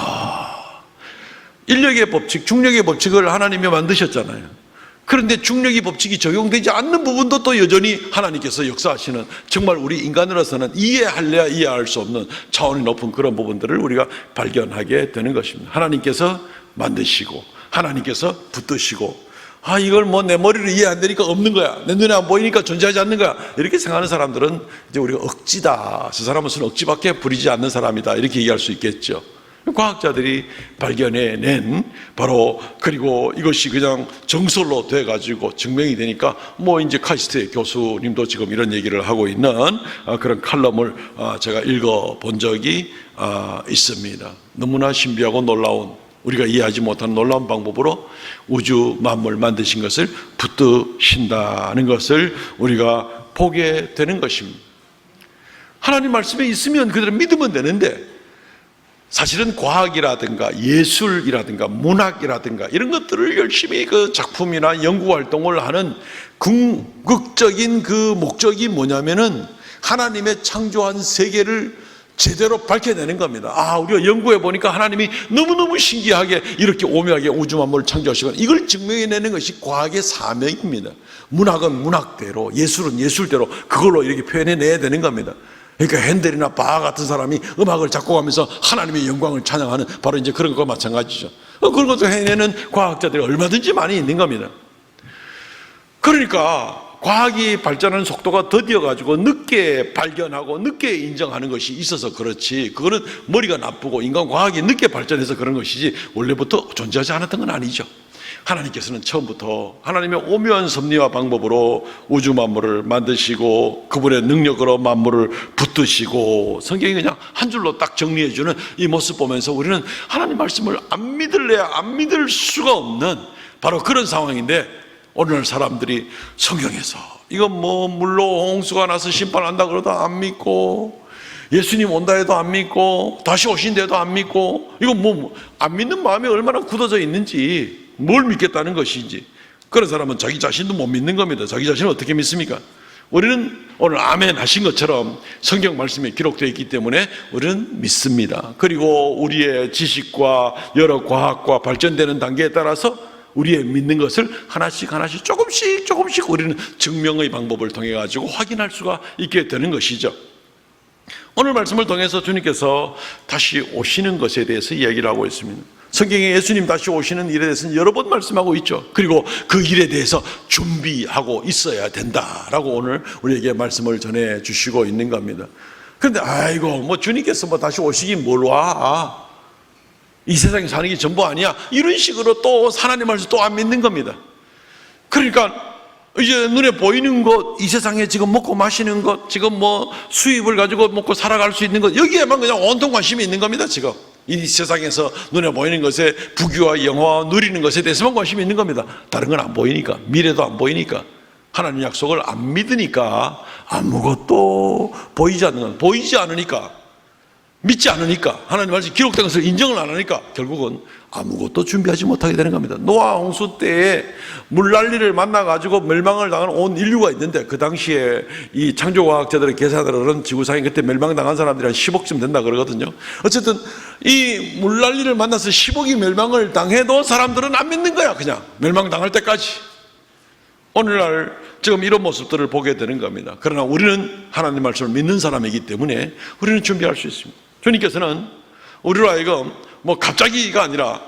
인력의 법칙, 중력의 법칙을 하나님이 만드셨잖아요. 그런데 중력의 법칙이 적용되지 않는 부분도 또 여전히 하나님께서 역사하시는, 정말 우리 인간으로서는 이해할래야 이해할 수 없는 차원이 높은 그런 부분들을 우리가 발견하게 되는 것입니다. 하나님께서 만드시고 하나님께서 붙드시고, 이걸 뭐 내 머리로 이해 안 되니까 없는 거야, 내 눈에 안 보이니까 존재하지 않는 거야, 이렇게 생각하는 사람들은 이제 우리가 억지다, 저 사람은 억지밖에 부리지 않는 사람이다, 이렇게 얘기할 수 있겠죠. 과학자들이 발견해낸 바로, 그리고 이것이 그냥 정설로 돼가지고 증명이 되니까 뭐 이제 카이스트의 교수님도 지금 이런 얘기를 하고 있는 그런 칼럼을 제가 읽어본 적이 있습니다. 너무나 신비하고 놀라운, 우리가 이해하지 못하는 놀라운 방법으로 우주 만물 만드신 것을 붙드신다는 것을 우리가 보게 되는 것입니다. 하나님 말씀에 있으면 그대로 믿으면 되는데, 사실은 과학이라든가 예술이라든가 문학이라든가 이런 것들을 열심히 그 작품이나 연구 활동을 하는 궁극적인 그 목적이 뭐냐면은 하나님의 창조한 세계를 제대로 밝혀내는 겁니다. 우리가 연구해 보니까 하나님이 너무너무 신기하게 이렇게 오묘하게 우주 만물을 창조하시고, 이걸 증명해내는 것이 과학의 사명입니다. 문학은 문학대로, 예술은 예술대로 그걸로 이렇게 표현해내야 되는 겁니다. 그러니까 핸델이나 바하 같은 사람이 음악을 작곡하면서 하나님의 영광을 찬양하는 바로 이제 그런 것과 마찬가지죠. 그런 것을 해내는 과학자들이 얼마든지 많이 있는 겁니다. 그러니까 과학이 발전하는 속도가 더디어가지고 늦게 발견하고 늦게 인정하는 것이 있어서 그렇지, 그거는 머리가 나쁘고 인간 과학이 늦게 발전해서 그런 것이지 원래부터 존재하지 않았던 건 아니죠. 하나님께서는 처음부터 하나님의 오묘한 섭리와 방법으로 우주 만물을 만드시고 그분의 능력으로 만물을 붙드시고, 성경이 그냥 한 줄로 딱 정리해주는 이 모습 보면서 우리는 하나님 말씀을 안 믿을래야 안 믿을 수가 없는 바로 그런 상황인데, 오늘날 사람들이 성경에서 이건 뭐 물로 홍수가 나서 심판한다 그러다 안 믿고, 예수님 온다 해도 안 믿고, 다시 오신데도 안 믿고, 이거 뭐 안 믿는 마음이 얼마나 굳어져 있는지, 뭘 믿겠다는 것인지, 그런 사람은 자기 자신도 못 믿는 겁니다. 자기 자신을 어떻게 믿습니까? 우리는 오늘 아멘 하신 것처럼 성경 말씀에 기록되어 있기 때문에 우리는 믿습니다. 그리고 우리의 지식과 여러 과학과 발전되는 단계에 따라서 우리의 믿는 것을 하나씩 조금씩 우리는 증명의 방법을 통해 가지고 확인할 수가 있게 되는 것이죠. 오늘 말씀을 통해서 주님께서 다시 오시는 것에 대해서 이야기를 하고 있습니다. 성경에 예수님 다시 오시는 일에 대해서는 여러 번 말씀하고 있죠. 그리고 그 일에 대해서 준비하고 있어야 된다라고 오늘 우리에게 말씀을 전해 주시고 있는 겁니다. 그런데 아이고 뭐 주님께서 뭐 다시 오시긴 뭘 와. 이 세상에 사는 게 전부 아니야. 이런 식으로 또 하나님 말씀 또 안 믿는 겁니다. 그러니까 이제 눈에 보이는 것, 이 세상에 지금 먹고 마시는 것, 지금 뭐 수입을 가지고 먹고 살아갈 수 있는 것, 여기에만 그냥 온통 관심이 있는 겁니다. 지금 이 세상에서 눈에 보이는 것에 부귀와 영화와 누리는 것에 대해서만 관심이 있는 겁니다. 다른 건 안 보이니까, 미래도 안 보이니까, 하나님 약속을 안 믿으니까 아무것도 보이지 않는 건, 보이지 않으니까, 믿지 않으니까, 하나님 말씀 기록된 것을 인정을 안 하니까 결국은 아무것도 준비하지 못하게 되는 겁니다. 노아 홍수 때에 물난리를 만나가지고 멸망을 당한 온 인류가 있는데, 그 당시에 이 창조과학자들의 계산으로는 지구상에 그때 멸망당한 사람들이 한 10억쯤 된다 그러거든요. 어쨌든 이 물난리를 만나서 10억이 멸망을 당해도 사람들은 안 믿는 거야. 그냥 멸망당할 때까지. 오늘날 지금 이런 모습들을 보게 되는 겁니다. 그러나 우리는 하나님 말씀을 믿는 사람이기 때문에 우리는 준비할 수 있습니다. 주님께서는 우리로 하여금 뭐 갑자기가 아니라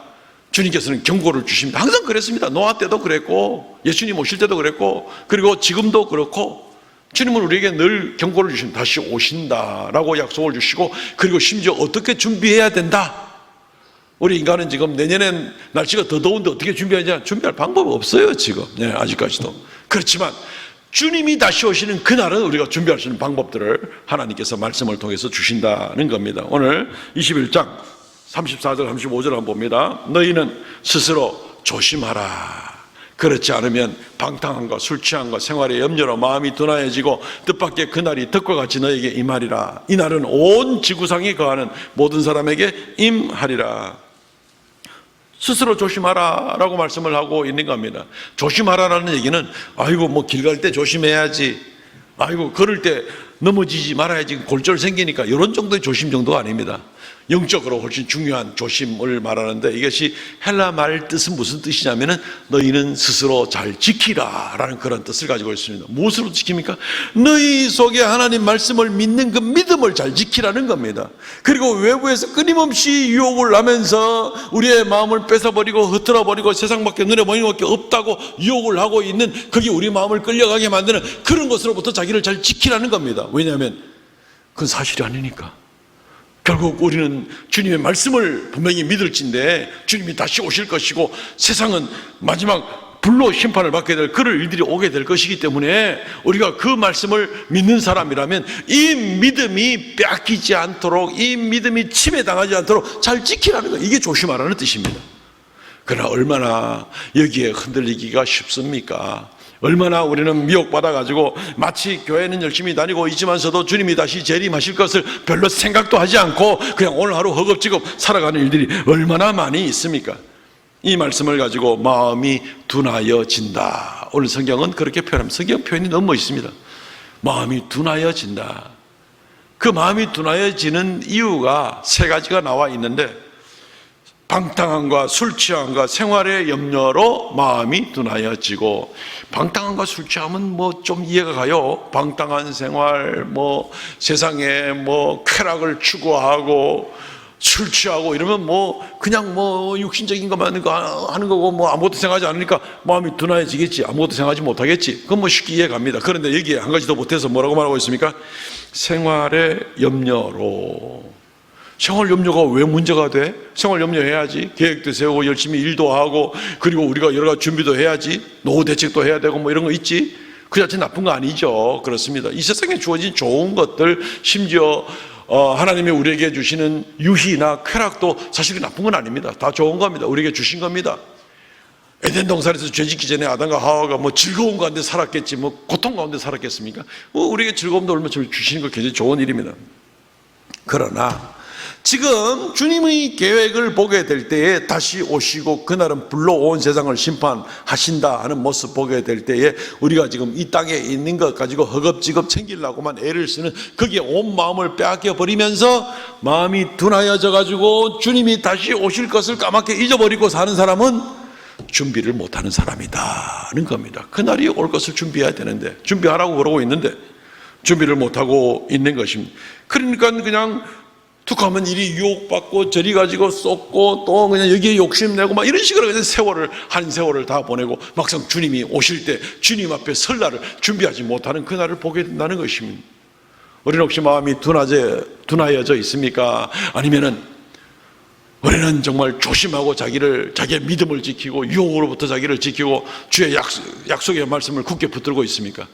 주님께서는 경고를 주십니다. 항상 그랬습니다. 노아 때도 그랬고, 예수님 오실 때도 그랬고, 그리고 지금도 그렇고, 주님은 우리에게 늘 경고를 주십니다. 다시 오신다라고 약속을 주시고, 그리고 심지어 어떻게 준비해야 된다. 우리 인간은 지금 내년엔 날씨가 더 더운데 어떻게 준비하냐? 준비할 방법이 없어요, 지금. 네, 아직까지도. 그렇지만 주님이 다시 오시는 그날은 우리가 준비할 수 있는 방법들을 하나님께서 말씀을 통해서 주신다는 겁니다. 오늘 21장 34절 35절 한번 봅니다. 너희는 스스로 조심하라. 그렇지 않으면 방탕함과 술 취함과 생활의 염려로 마음이 둔하여지고 뜻밖의 그날이 덕과 같이 너에게 임하리라. 이날은 온 지구상에 거하는 모든 사람에게 임하리라. 스스로 조심하라 라고 말씀을 하고 있는 겁니다. 조심하라라는 얘기는 아이고 뭐 길 갈 때 조심해야지, 아이고 걸을 때 넘어지지 말아야지, 골절 생기니까, 이런 정도의 조심 정도가 아닙니다. 영적으로 훨씬 중요한 조심을 말하는데, 이것이 헬라 말 뜻은 무슨 뜻이냐면은 너희는 스스로 잘 지키라 라는 그런 뜻을 가지고 있습니다. 무엇으로 지킵니까? 너희 속에 하나님 말씀을 믿는 그 믿음을 잘 지키라는 겁니다. 그리고 외부에서 끊임없이 유혹을 하면서 우리의 마음을 뺏어버리고 흩어버리고 세상밖에 눈에 보이는 것밖에 없다고 유혹을 하고 있는, 그게 우리 마음을 끌려가게 만드는 그런 것으로부터 자기를 잘 지키라는 겁니다. 왜냐하면 그건 사실이 아니니까. 결국 우리는 주님의 말씀을 분명히 믿을진데 주님이 다시 오실 것이고 세상은 마지막 불로 심판을 받게 될 그런 일들이 오게 될 것이기 때문에 우리가 그 말씀을 믿는 사람이라면 이 믿음이 빼앗기지 않도록, 이 믿음이 침해당하지 않도록 잘 지키라는 거예요. 이게 조심하라는 뜻입니다. 그러나 얼마나 여기에 흔들리기가 쉽습니까? 얼마나 우리는 미혹받아가지고 마치 교회는 열심히 다니고 있지만서도 주님이 다시 재림하실 것을 별로 생각도 하지 않고 그냥 오늘 하루 허겁지겁 살아가는 일들이 얼마나 많이 있습니까? 이 말씀을 가지고 마음이 둔하여진다. 오늘 성경은 그렇게 표현합니다. 성경 표현이 너무 멋있습니다. 마음이 둔하여진다. 그 마음이 둔하여지는 이유가 세 가지가 나와 있는데, 방탕함과 술 취함과 생활의 염려로 마음이 둔하여지고, 방탕함과 술 취함은 뭐 좀 이해가 가요. 방탕한 생활, 뭐 세상에 뭐 쾌락을 추구하고 술 취하고 이러면 뭐 그냥 뭐 육신적인 것만 하는 거고 뭐 아무것도 생각하지 않으니까 마음이 둔하여지겠지. 아무것도 생각하지 못하겠지. 그건 뭐 쉽게 이해 갑니다. 그런데 여기에 한 가지 더 못해서 뭐라고 말하고 있습니까? 생활의 염려로. 생활 염려가 왜 문제가 돼? 생활 염려해야지. 계획도 세우고 열심히 일도 하고, 그리고 우리가 여러 가지 준비도 해야지. 노후 대책도 해야 되고 뭐 이런 거 있지. 그 자체 나쁜 거 아니죠. 그렇습니다. 이 세상에 주어진 좋은 것들, 심지어 하나님이 우리에게 주시는 유희나 쾌락도 사실은 나쁜 건 아닙니다. 다 좋은 겁니다. 우리에게 주신 겁니다. 에덴 동산에서 죄 짓기 전에 아담과 하와가 뭐 즐거운 가운데 살았겠지, 뭐 고통 가운데 살았겠습니까? 우리에게 즐거움도 얼마 전에 주시는 거 굉장히 좋은 일입니다. 그러나 지금 주님의 계획을 보게 될 때에 다시 오시고 그날은 불로 온 세상을 심판하신다 하는 모습 보게 될 때에 우리가 지금 이 땅에 있는 것 가지고 허겁지겁 챙기려고만 애를 쓰는, 거기에 온 마음을 빼앗겨 버리면서 마음이 둔하여져 가지고 주님이 다시 오실 것을 까맣게 잊어버리고 사는 사람은 준비를 못하는 사람이다는 겁니다. 그날이 올 것을 준비해야 되는데, 준비하라고 그러고 있는데 준비를 못하고 있는 것입니다. 그러니까 그냥 툭 하면 이리 유혹받고 저리 가지고 쏟고 또 그냥 여기에 욕심내고 막 이런 식으로 그냥 한 세월을 다 보내고 막상 주님이 오실 때 주님 앞에 설 날을 준비하지 못하는 그날을 보게 된다는 것입니다. 우리는 혹시 마음이 둔하여져 있습니까? 아니면은 우리는 정말 조심하고 자기의 믿음을 지키고 유혹으로부터 자기를 지키고 주의 약속의 말씀을 굳게 붙들고 있습니까?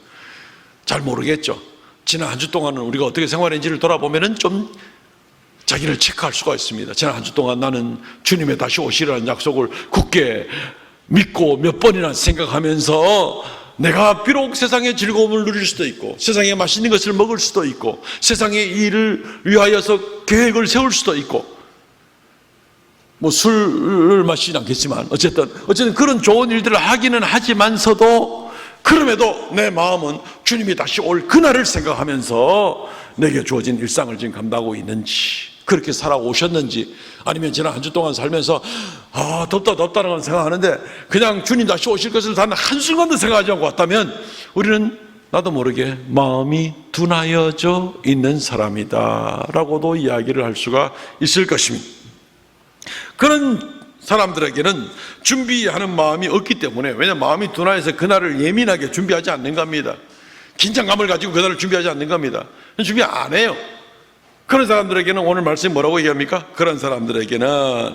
잘 모르겠죠. 지난 한 주 동안은 우리가 어떻게 생활했는지를 돌아보면은 좀 자기를 체크할 수가 있습니다. 지난 한 주 동안 나는 주님의 다시 오시라는 약속을 굳게 믿고 몇 번이나 생각하면서 내가 비록 세상의 즐거움을 누릴 수도 있고 세상에 맛있는 것을 먹을 수도 있고 세상의 일을 위하여서 계획을 세울 수도 있고 뭐 술을 마시지 않겠지만 어쨌든 그런 좋은 일들을 하기는 하지만서도 그럼에도 내 마음은 주님이 다시 올 그날을 생각하면서 내게 주어진 일상을 지금 감당하고 있는지 그렇게 살아오셨는지 아니면 지난 한 주 동안 살면서 덥다는 건 생각하는데 그냥 주님 다시 오실 것을 단 한순간도 생각하지 않고 왔다면 우리는 나도 모르게 마음이 둔하여져 있는 사람이다 라고도 이야기를 할 수가 있을 것입니다. 그런 사람들에게는 준비하는 마음이 없기 때문에 왜냐하면 마음이 둔하여서 그날을 예민하게 준비하지 않는 겁니다. 긴장감을 가지고 그날을 준비하지 않는 겁니다. 준비 안 해요. 그런 사람들에게는 오늘 말씀이 뭐라고 얘기합니까? 그런 사람들에게는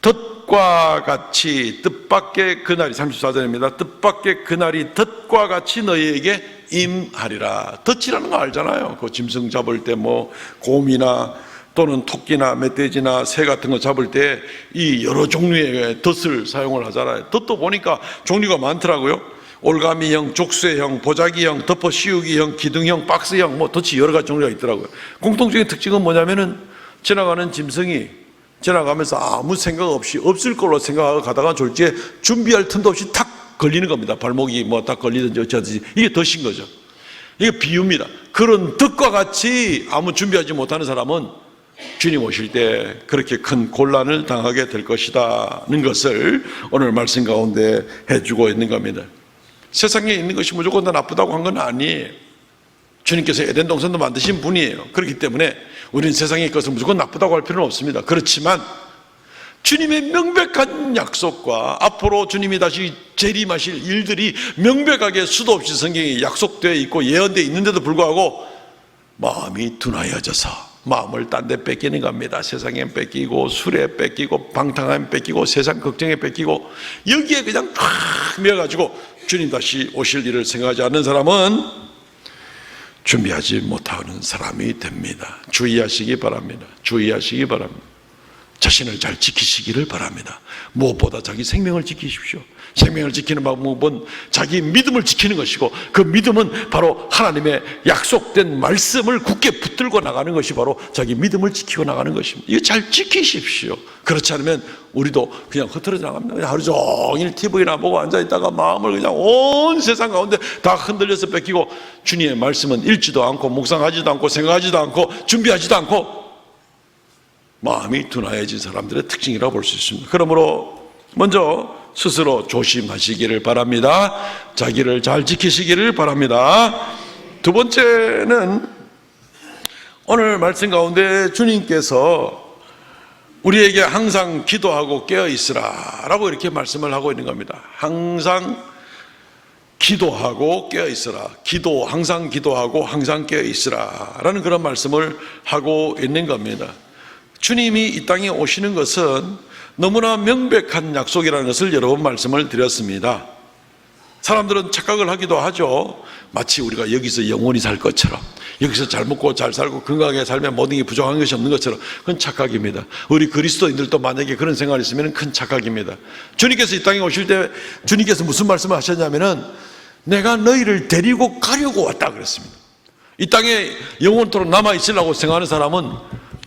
덫과 같이 뜻밖의 그날이 34절입니다. 뜻밖의 그날이 덫과 같이 너희에게 임하리라. 덫이라는 거 알잖아요. 그 짐승 잡을 때 뭐 곰이나 또는 토끼나 멧돼지나 새 같은 거 잡을 때 이 여러 종류의 덫을 사용을 하잖아요. 덫도 보니까 종류가 많더라고요. 올가미형, 족쇄형, 보자기형, 덮어 씌우기형, 기둥형, 박스형 뭐 덫이 여러 가지 종류가 있더라고요. 공통적인 특징은 뭐냐면은 지나가는 짐승이 지나가면서 아무 생각 없이 없을 걸로 생각하고 가다가 졸지에 준비할 틈도 없이 탁 걸리는 겁니다. 발목이 뭐 딱 걸리든지 어쩌든지 이게 덫인 거죠. 이게 비유입니다. 그런 덫과 같이 아무 준비하지 못하는 사람은 주님 오실 때 그렇게 큰 곤란을 당하게 될 것이다는 것을 오늘 말씀 가운데 해주고 있는 겁니다. 세상에 있는 것이 무조건 다 나쁘다고 한 건 아니에요. 주님께서 에덴 동산도 만드신 분이에요. 그렇기 때문에 우리는 세상의 것을 무조건 나쁘다고 할 필요는 없습니다. 그렇지만 주님의 명백한 약속과 앞으로 주님이 다시 재림하실 일들이 명백하게 수도 없이 성경에 약속되어 있고 예언되어 있는데도 불구하고 마음이 둔하여져서 마음을 딴 데 뺏기는 겁니다. 세상에 뺏기고 술에 뺏기고 방탕함에 뺏기고 세상 걱정에 뺏기고 여기에 그냥 팍 메어가지고 주님 다시 오실 일을 생각하지 않는 사람은 준비하지 못하는 사람이 됩니다. 주의하시기 바랍니다. 주의하시기 바랍니다. 자신을 잘 지키시기를 바랍니다. 무엇보다 자기 생명을 지키십시오. 생명을 지키는 방법은 자기 믿음을 지키는 것이고 그 믿음은 바로 하나님의 약속된 말씀을 굳게 붙들고 나가는 것이 바로 자기 믿음을 지키고 나가는 것입니다. 이거 잘 지키십시오. 그렇지 않으면 우리도 그냥 흐트러져 나갑니다. 그냥 하루 종일 TV나 보고 앉아있다가 마음을 그냥 온 세상 가운데 다 흔들려서 뺏기고 주님의 말씀은 읽지도 않고 묵상하지도 않고 생각하지도 않고 준비하지도 않고 마음이 둔하여진 사람들의 특징이라고 볼 수 있습니다. 그러므로 먼저 스스로 조심하시기를 바랍니다. 자기를 잘 지키시기를 바랍니다. 두 번째는 오늘 말씀 가운데 주님께서 우리에게 항상 기도하고 깨어있으라 라고 이렇게 말씀을 하고 있는 겁니다. 항상 기도하고 깨어있으라. 항상 기도하고 항상 깨어있으라 라는 그런 말씀을 하고 있는 겁니다. 주님이 이 땅에 오시는 것은 너무나 명백한 약속이라는 것을 여러 번 말씀을 드렸습니다. 사람들은 착각을 하기도 하죠. 마치 우리가 여기서 영원히 살 것처럼, 여기서 잘 먹고 잘 살고 건강하게 살면 모든 게 부족한 것이 없는 것처럼, 그건 착각입니다. 우리 그리스도인들도 만약에 그런 생각이 있으면 큰 착각입니다. 주님께서 이 땅에 오실 때 주님께서 무슨 말씀을 하셨냐면은 내가 너희를 데리고 가려고 왔다 그랬습니다. 이 땅에 영원토록 남아있으려고 생각하는 사람은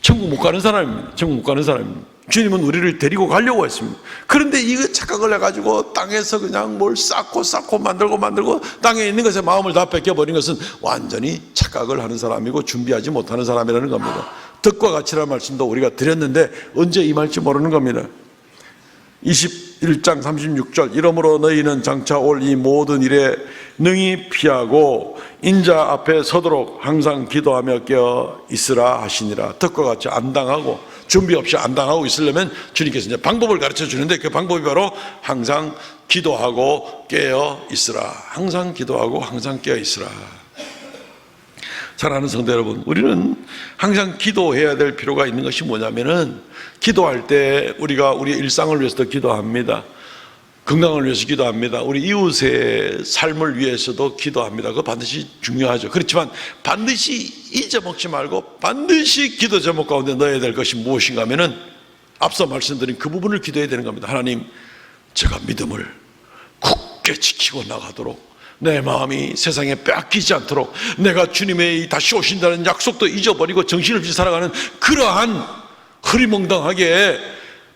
천국 못 가는 사람입니다. 천국 못 가는 사람입니다. 주님은 우리를 데리고 가려고 했습니다. 그런데 이거 착각을 해가지고 땅에서 그냥 뭘 쌓고 만들고 땅에 있는 것에 마음을 다 뺏겨버린 것은 완전히 착각을 하는 사람이고 준비하지 못하는 사람이라는 겁니다. 덫과 같이라는 말씀도 우리가 드렸는데 언제 임할지 모르는 겁니다. 21장 36절 이러므로 너희는 장차 올 이 모든 일에 능히 피하고 인자 앞에 서도록 항상 기도하며 깨어 있으라 하시니라. 뜻과 같이 안 당하고 준비 없이 안 당하고 있으려면 주님께서 이제 방법을 가르쳐 주는데 그 방법이 바로 항상 기도하고 깨어 있으라. 항상 기도하고 항상 깨어 있으라. 사랑하는 성도 여러분, 우리는 항상 기도해야 될 필요가 있는 것이 뭐냐면은 기도할 때 우리가 우리 일상을 위해서도 기도합니다. 건강을 위해서 기도합니다. 우리 이웃의 삶을 위해서도 기도합니다. 그거 반드시 중요하죠. 그렇지만 반드시 잊어먹지 말고 반드시 기도 제목 가운데 넣어야 될 것이 무엇인가 하면은 앞서 말씀드린 그 부분을 기도해야 되는 겁니다. 하나님, 제가 믿음을 굳게 지키고 나가도록 내 마음이 세상에 빼앗기지 않도록 내가 주님의 다시 오신다는 약속도 잊어버리고 정신없이 살아가는 그러한 흐리멍덩하게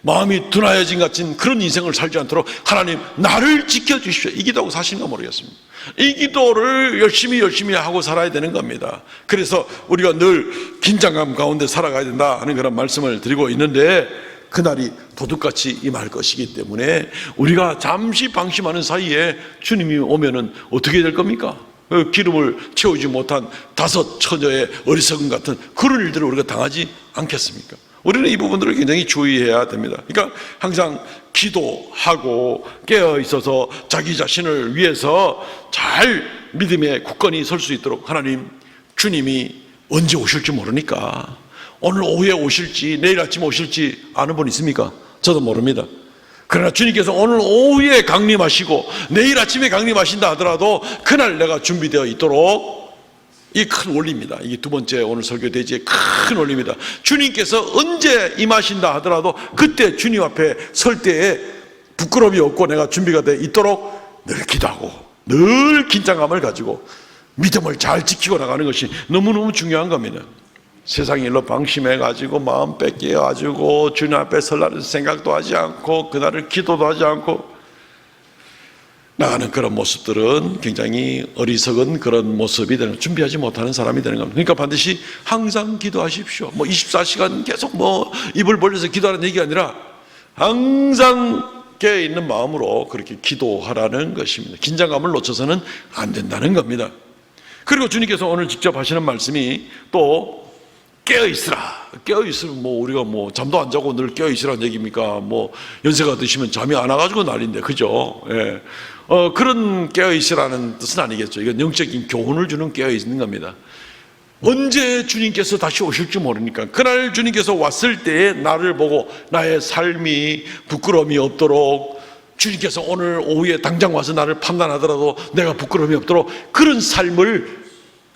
마음이 둔하여진 같은 그런 인생을 살지 않도록 하나님 나를 지켜주십시오. 이 기도하고 사시는가 모르겠습니다. 이 기도를 열심히 하고 살아야 되는 겁니다. 그래서 우리가 늘 긴장감 가운데 살아가야 된다 하는 그런 말씀을 드리고 있는데 그날이 도둑같이 임할 것이기 때문에 우리가 잠시 방심하는 사이에 주님이 오면은 어떻게 될 겁니까? 기름을 채우지 못한 5 처녀의 어리석음 같은 그런 일들을 우리가 당하지 않겠습니까? 우리는 이 부분들을 굉장히 주의해야 됩니다. 그러니까 항상 기도하고 깨어 있어서 자기 자신을 위해서 잘 믿음에 굳건히 설 수 있도록 하나님, 주님이 언제 오실지 모르니까 오늘 오후에 오실지 내일 아침에 오실지 아는 분 있습니까? 저도 모릅니다. 그러나 주님께서 오늘 오후에 강림하시고 내일 아침에 강림하신다 하더라도 그날 내가 준비되어 있도록, 이 큰 원리입니다. 이게 2번째 오늘 설교 대지의 큰 원리입니다. 주님께서 언제 임하신다 하더라도 그때 주님 앞에 설 때에 부끄러움이 없고 내가 준비가 되어 있도록 늘 기도하고 늘 긴장감을 가지고 믿음을 잘 지키고 나가는 것이 너무너무 중요한 겁니다. 세상 일로 방심해가지고 마음 뺏겨가지고 주님 앞에 설라는 생각도 하지 않고 그날을 기도도 하지 않고 나가는 그런 모습들은 굉장히 어리석은 그런 모습이 되는, 준비하지 못하는 사람이 되는 겁니다. 그러니까 반드시 항상 기도하십시오. 24시간 계속 입을 벌려서 기도하는 얘기가 아니라 항상 깨어있는 마음으로 그렇게 기도하라는 것입니다. 긴장감을 놓쳐서는 안 된다는 겁니다. 그리고 주님께서 오늘 직접 하시는 말씀이 또 깨어있으라. 깨어있으면 우리가 잠도 안 자고 늘 깨어있으라는 얘기입니까? 연세가 드시면 잠이 안 와가지고 난리인데, 그죠? 예. 그런 깨어있으라는 뜻은 아니겠죠. 이건 영적인 교훈을 주는 깨어있는 겁니다. 언제 주님께서 다시 오실지 모르니까 그날 주님께서 왔을 때에 나를 보고 나의 삶이 부끄러움이 없도록, 주님께서 오늘 오후에 당장 와서 나를 판단하더라도 내가 부끄러움이 없도록 그런 삶을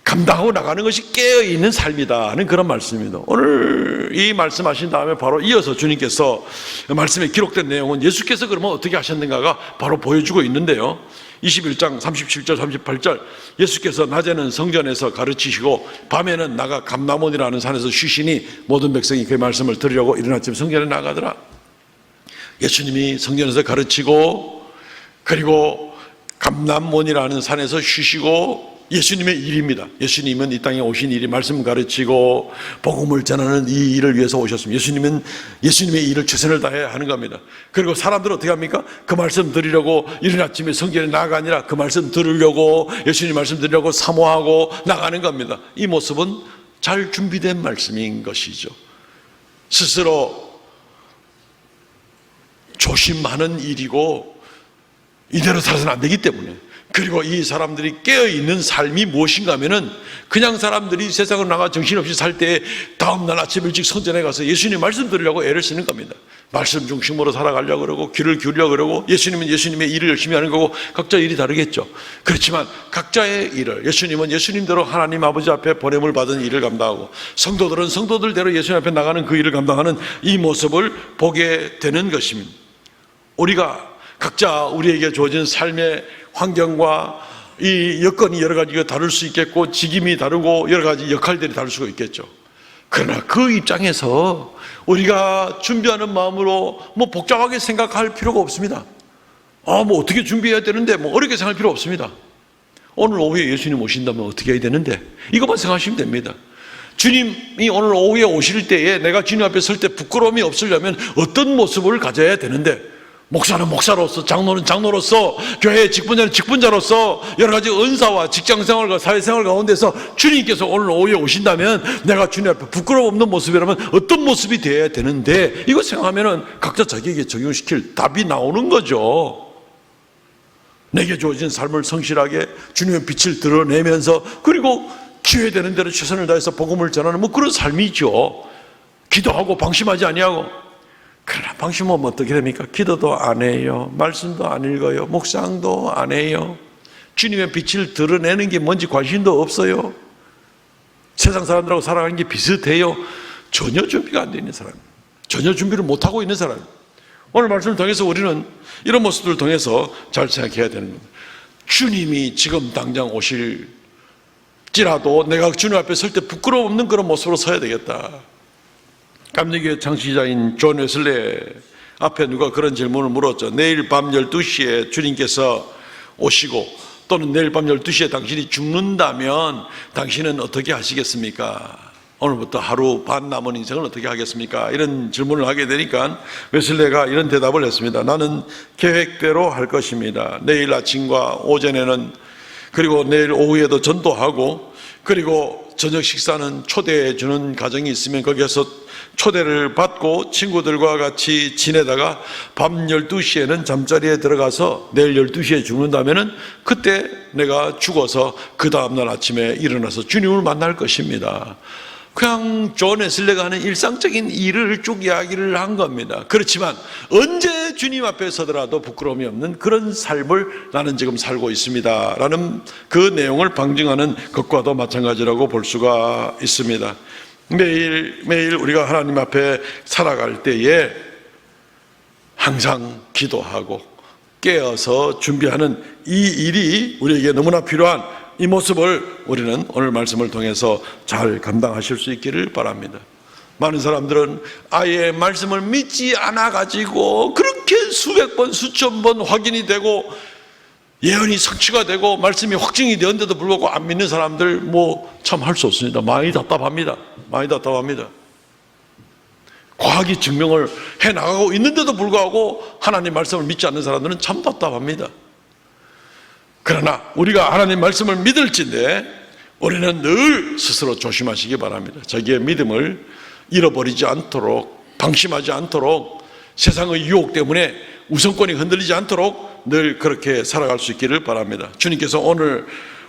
감당하고 나가는 것이 깨어있는 삶이다 하는 그런 말씀입니다. 오늘 이 말씀하신 다음에 바로 이어서 주님께서 말씀에 기록된 내용은 예수께서 그러면 어떻게 하셨는가가 바로 보여주고 있는데요. 21장 37절 38절 예수께서 낮에는 성전에서 가르치시고 밤에는 나가 감람원이라는 산에서 쉬시니 모든 백성이 그 말씀을 들으려고 이른 아침 성전에 나가더라. 예수님이 성전에서 가르치고 그리고 감람원이라는 산에서 쉬시고 예수님의 일입니다. 예수님은 이 땅에 오신 일이 말씀 가르치고 복음을 전하는 이 일을 위해서 오셨습니다. 예수님은 예수님의 일을 최선을 다해 하는 겁니다. 그리고 사람들은 어떻게 합니까? 그 말씀 드리려고 이른 아침에 성전에 나가 아니라 그 말씀 들으려고 예수님 말씀 드리려고 사모하고 나가는 겁니다. 이 모습은 잘 준비된 말씀인 것이죠. 스스로 조심하는 일이고 이대로 살아서는 안 되기 때문에, 그리고 이 사람들이 깨어있는 삶이 무엇인가 하면은 그냥 사람들이 세상으로 나가 정신없이 살 때 다음날 아침 일찍 성전에 가서 예수님 말씀 들으려고 애를 쓰는 겁니다. 말씀 중심으로 살아가려고 그러고 귀를 기울이려고 그러고 예수님은 예수님의 일을 열심히 하는 거고 각자 일이 다르겠죠. 그렇지만 각자의 일을, 예수님은 예수님대로 하나님 아버지 앞에 보냄을 받은 일을 감당하고 성도들은 성도들대로 예수님 앞에 나가는 그 일을 감당하는 이 모습을 보게 되는 것입니다. 우리가 각자 우리에게 주어진 삶의 환경과 이 여건이 여러 가지가 다를 수 있겠고 직임이 다르고 여러 가지 역할들이 다를 수가 있겠죠. 그러나 그 입장에서 우리가 준비하는 마음으로 복잡하게 생각할 필요가 없습니다. 어떻게 준비해야 되는데 어렵게 생각할 필요 없습니다. 오늘 오후에 예수님 오신다면 어떻게 해야 되는데 이것만 생각하시면 됩니다. 주님이 오늘 오후에 오실 때에 내가 주님 앞에 설 때 부끄러움이 없으려면 어떤 모습을 가져야 되는데 목사는 목사로서, 장로는 장로로서, 교회의 직분자는 직분자로서 여러 가지 은사와 직장생활과 사회생활 가운데서 주님께서 오늘 오후에 오신다면 내가 주님 앞에 부끄러움 없는 모습이라면 어떤 모습이 되어야 되는데, 이거 생각하면 각자 자기에게 적용시킬 답이 나오는 거죠. 내게 주어진 삶을 성실하게 주님의 빛을 드러내면서, 그리고 기회되는 대로 최선을 다해서 복음을 전하는 그런 삶이죠. 기도하고 방심하지 아니하고. 그러나 방심하면 어떻게 됩니까? 기도도 안 해요, 말씀도 안 읽어요, 묵상도 안 해요, 주님의 빛을 드러내는 게 뭔지 관심도 없어요. 세상 사람들하고 살아가는 게 비슷해요. 전혀 준비가 안 되어 있는 사람, 전혀 준비를 못하고 있는 사람. 오늘 말씀을 통해서 우리는 이런 모습들을 통해서 잘 생각해야 되는 겁니다. 주님이 지금 당장 오실지라도 내가 주님 앞에 설 때 부끄러움 없는 그런 모습으로 서야 되겠다. 감리교회 창시자인 존 웨슬레 앞에 누가 그런 질문을 물었죠. 내일 밤 12시에 주님께서 오시고, 또는 내일 밤 12시에 당신이 죽는다면 당신은 어떻게 하시겠습니까? 오늘부터 하루 반 남은 인생을 어떻게 하겠습니까? 이런 질문을 하게 되니까 웨슬레가 이런 대답을 했습니다. 나는 계획대로 할 것입니다. 내일 아침과 오전에는, 그리고 내일 오후에도 전도하고, 그리고 저녁 식사는 초대해 주는 가정이 있으면 거기에서 초대를 받고 친구들과 같이 지내다가 밤 12시에는 잠자리에 들어가서 내일 12시에 죽는다면은 그때 내가 죽어서 그 다음날 아침에 일어나서 주님을 만날 것입니다. 그냥 존 웨슬레가 하는 일상적인 일을 쭉 이야기를 한 겁니다. 그렇지만 언제 주님 앞에 서더라도 부끄러움이 없는 그런 삶을 나는 지금 살고 있습니다 라는 그 내용을 방증하는 것과도 마찬가지라고 볼 수가 있습니다. 매일 우리가 하나님 앞에 살아갈 때에 항상 기도하고 깨어서 준비하는 이 일이 우리에게 너무나 필요한 이 모습을 우리는 오늘 말씀을 통해서 잘 감당하실 수 있기를 바랍니다. 많은 사람들은 아예 말씀을 믿지 않아 가지고 그렇게 수백 번 수천 번 확인이 되고 예언이 성취가 되고 말씀이 확증이 되었는데도 불구하고 안 믿는 사람들 참 할 수 없습니다. 많이 답답합니다. 많이 답답합니다. 과학이 증명을 해나가고 있는데도 불구하고 하나님 말씀을 믿지 않는 사람들은 참 답답합니다. 그러나 우리가 하나님 말씀을 믿을진데 우리는 늘 스스로 조심하시기 바랍니다. 자기의 믿음을 잃어버리지 않도록, 방심하지 않도록, 세상의 유혹 때문에 우선권이 흔들리지 않도록 늘 그렇게 살아갈 수 있기를 바랍니다. 주님께서 오늘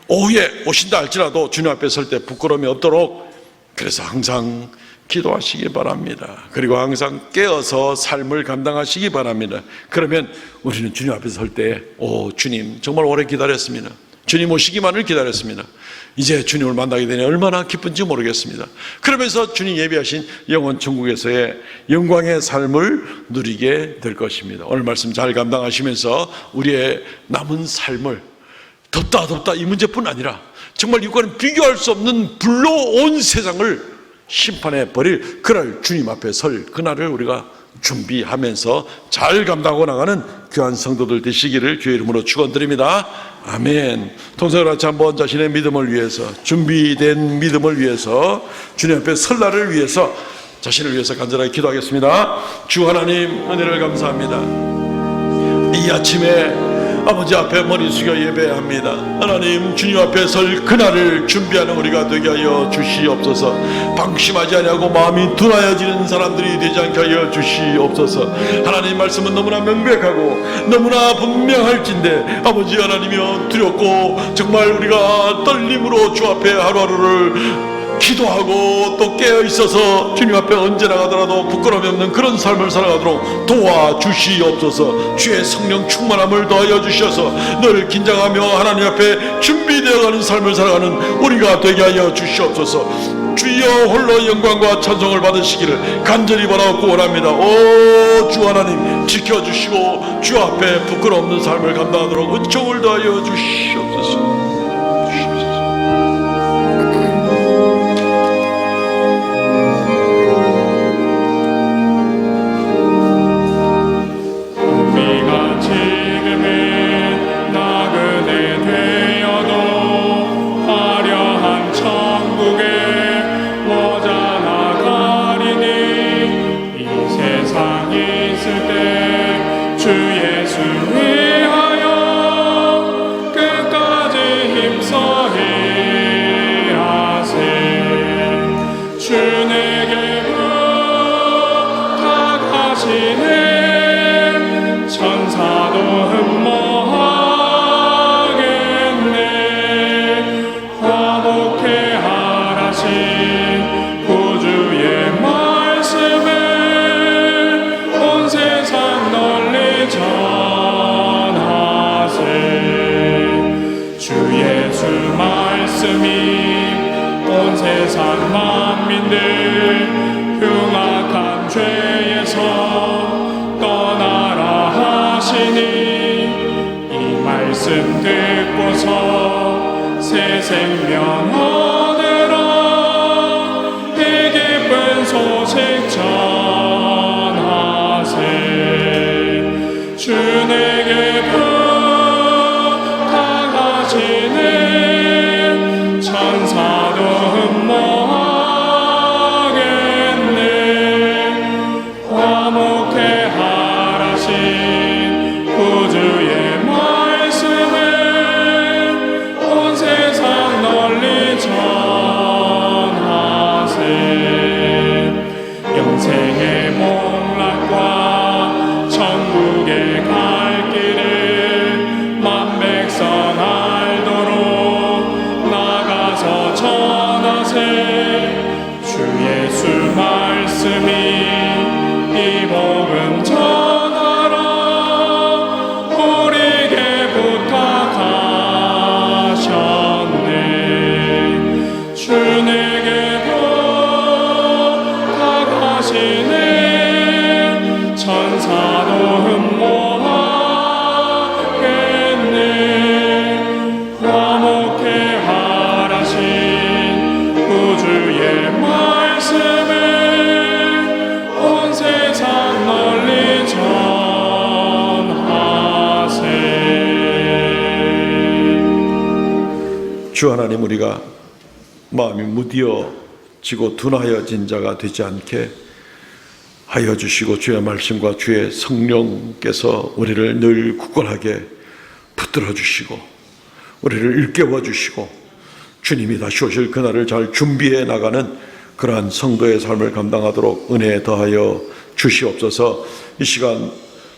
오후에 오신다 할지라도 주님 앞에 설 때 부끄러움이 없도록 그래서 항상 기도하시기 바랍니다. 그리고 항상 깨어서 삶을 감당하시기 바랍니다. 그러면 우리는 주님 앞에 설 때 주님 정말 오래 기다렸습니다. 주님 오시기만을 기다렸습니다. 이제 주님을 만나게 되니 얼마나 기쁜지 모르겠습니다. 그러면서 주님 예비하신 영원 천국에서의 영광의 삶을 누리게 될 것입니다. 오늘 말씀 잘 감당하시면서 우리의 남은 삶을 덥다 이 문제뿐 아니라 정말 이거는 비교할 수 없는 불로 온 세상을 심판해 버릴 그날 주님 앞에 설 그날을 우리가 준비하면서 잘 감당하고 나가는 귀한 성도들 되시기를 주의 이름으로 축원드립니다. 아멘. 통성을 같이 한번 자신의 믿음을 위해서, 준비된 믿음을 위해서, 주님 앞에 설날을 위해서, 자신을 위해서 간절하게 기도하겠습니다. 주 하나님 은혜를 감사합니다. 이 아침에 아버지 앞에 머리 숙여 예배합니다. 하나님 주님 앞에 설 그날을 준비하는 우리가 되게 하여 주시옵소서. 방심하지 아니하고 마음이 둔하여지는 사람들이 되지 않게 하여 주시옵소서. 하나님 말씀은 너무나 명백하고 너무나 분명할진데 아버지 하나님이여 두렵고 정말 우리가 떨림으로 주 앞에 하루하루를 기도하고 또 깨어있어서 주님 앞에 언제 나가더라도 부끄러움이 없는 그런 삶을 살아가도록 도와주시옵소서. 주의 성령 충만함을 더하여 주셔서 늘 긴장하며 하나님 앞에 준비되어가는 삶을 살아가는 우리가 되게 하여 주시옵소서. 주여 홀로 영광과 찬송을 받으시기를 간절히 바라고 원합니다. 오 주 하나님 지켜주시고 주 앞에 부끄러움 없는 삶을 감당하도록 은총을 더하여 주시옵소서. 주의 말씀이 온 세상 만민들 흉악한 죄에서 떠나라 하시니 이 말씀 듣고서 새 생명 얻으라 이 기쁜 소식 전하세 주 내게 부탁하시네 천사도 흠모하겠네 화목해 하라신 구주의 말씀을 온 세상 널리 전하세 영생의 복락과 천국의 갈 길을 만 백성 알도록 나가서 전하세 주 예수 말씀이 이 복음 전하라 우리에게 부탁하셨네 주 내게 부탁하시네 천사도 흠모하겠네 화목해 하라신 구주의 말씀을 온 세상 널리 전하세 주 하나님, 우리가 마음이 무디어지고 둔하여진 자가 되지 않게 하여 주시고 주의 말씀과 주의 성령께서 우리를 늘 굳건하게 붙들어 주시고 우리를 일깨워 주시고 주님이 다시 오실 그날을 잘 준비해 나가는 그러한 성도의 삶을 감당하도록 은혜 더하여 주시옵소서. 이 시간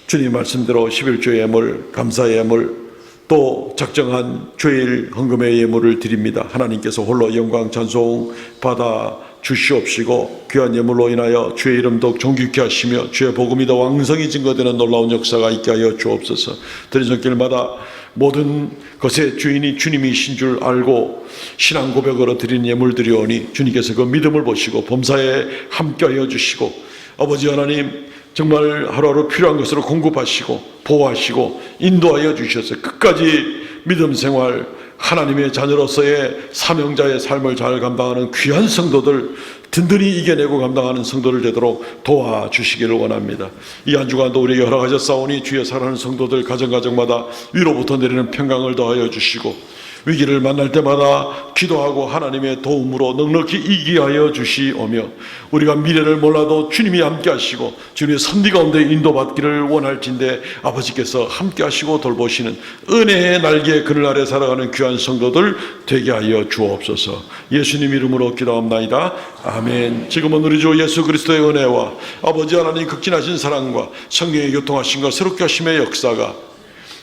주님 말씀대로 11조 예물, 감사의 예물, 또 작정한 주일 헌금의 예물을 드립니다. 하나님께서 홀로 영광 찬송 받아 주시옵시고 귀한 예물로 인하여 주의 이름 더욱 존귀케 하시며 주의 복음이 더 왕성히 증거되는 놀라운 역사가 있게 하여 주옵소서. 드린 손길마다 모든 것의 주인이 주님이신 줄 알고 신앙 고백으로 드린 예물들이오니 주님께서 그 믿음을 보시고 범사에 함께하여 주시고 아버지 하나님 정말 하루하루 필요한 것으로 공급하시고 보호하시고 인도하여 주셔서 끝까지 믿음 생활 하나님의 자녀로서의 사명자의 삶을 잘 감당하는 귀한 성도들, 든든히 이겨내고 감당하는 성도를 되도록 도와주시기를 원합니다. 이 한 주간도 우리에게 허락하셨사오니 주의 사랑하는 성도들 가정가정마다 위로부터 내리는 평강을 더하여 주시고 위기를 만날 때마다 기도하고 하나님의 도움으로 넉넉히 이기게 하여 주시오며 우리가 미래를 몰라도 주님이 함께 하시고 주님의 섭리 가운데 인도받기를 원할진대 아버지께서 함께 하시고 돌보시는 은혜의 날개 그늘 아래 살아가는 귀한 성도들 되게 하여 주옵소서. 예수님 이름으로 기도합나이다. 아멘. 지금은 우리 주 예수 그리스도의 은혜와 아버지 하나님 극진하신 사랑과 성령의 교통하심과 새롭게 하심의 역사가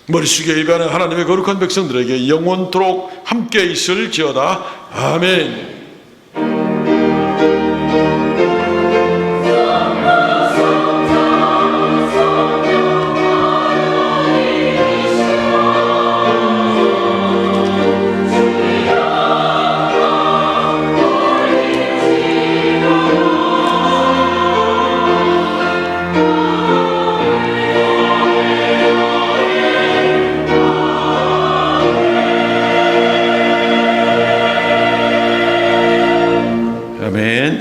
머릿속에 예배하는 하나님의 거룩한 백성들에게 영원토록 함께 있을지어다. 아멘.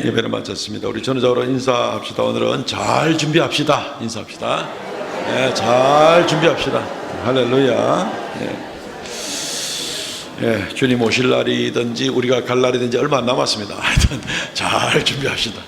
예배를 마쳤습니다. 우리 전후적으로 인사합시다. 오늘은 잘 준비합시다. 인사합시다. 네, 잘 준비합시다. 할렐루야. 네, 주님 오실 날이든지 우리가 갈 날이든지 얼마 안 남았습니다. 하여튼 잘 준비합시다.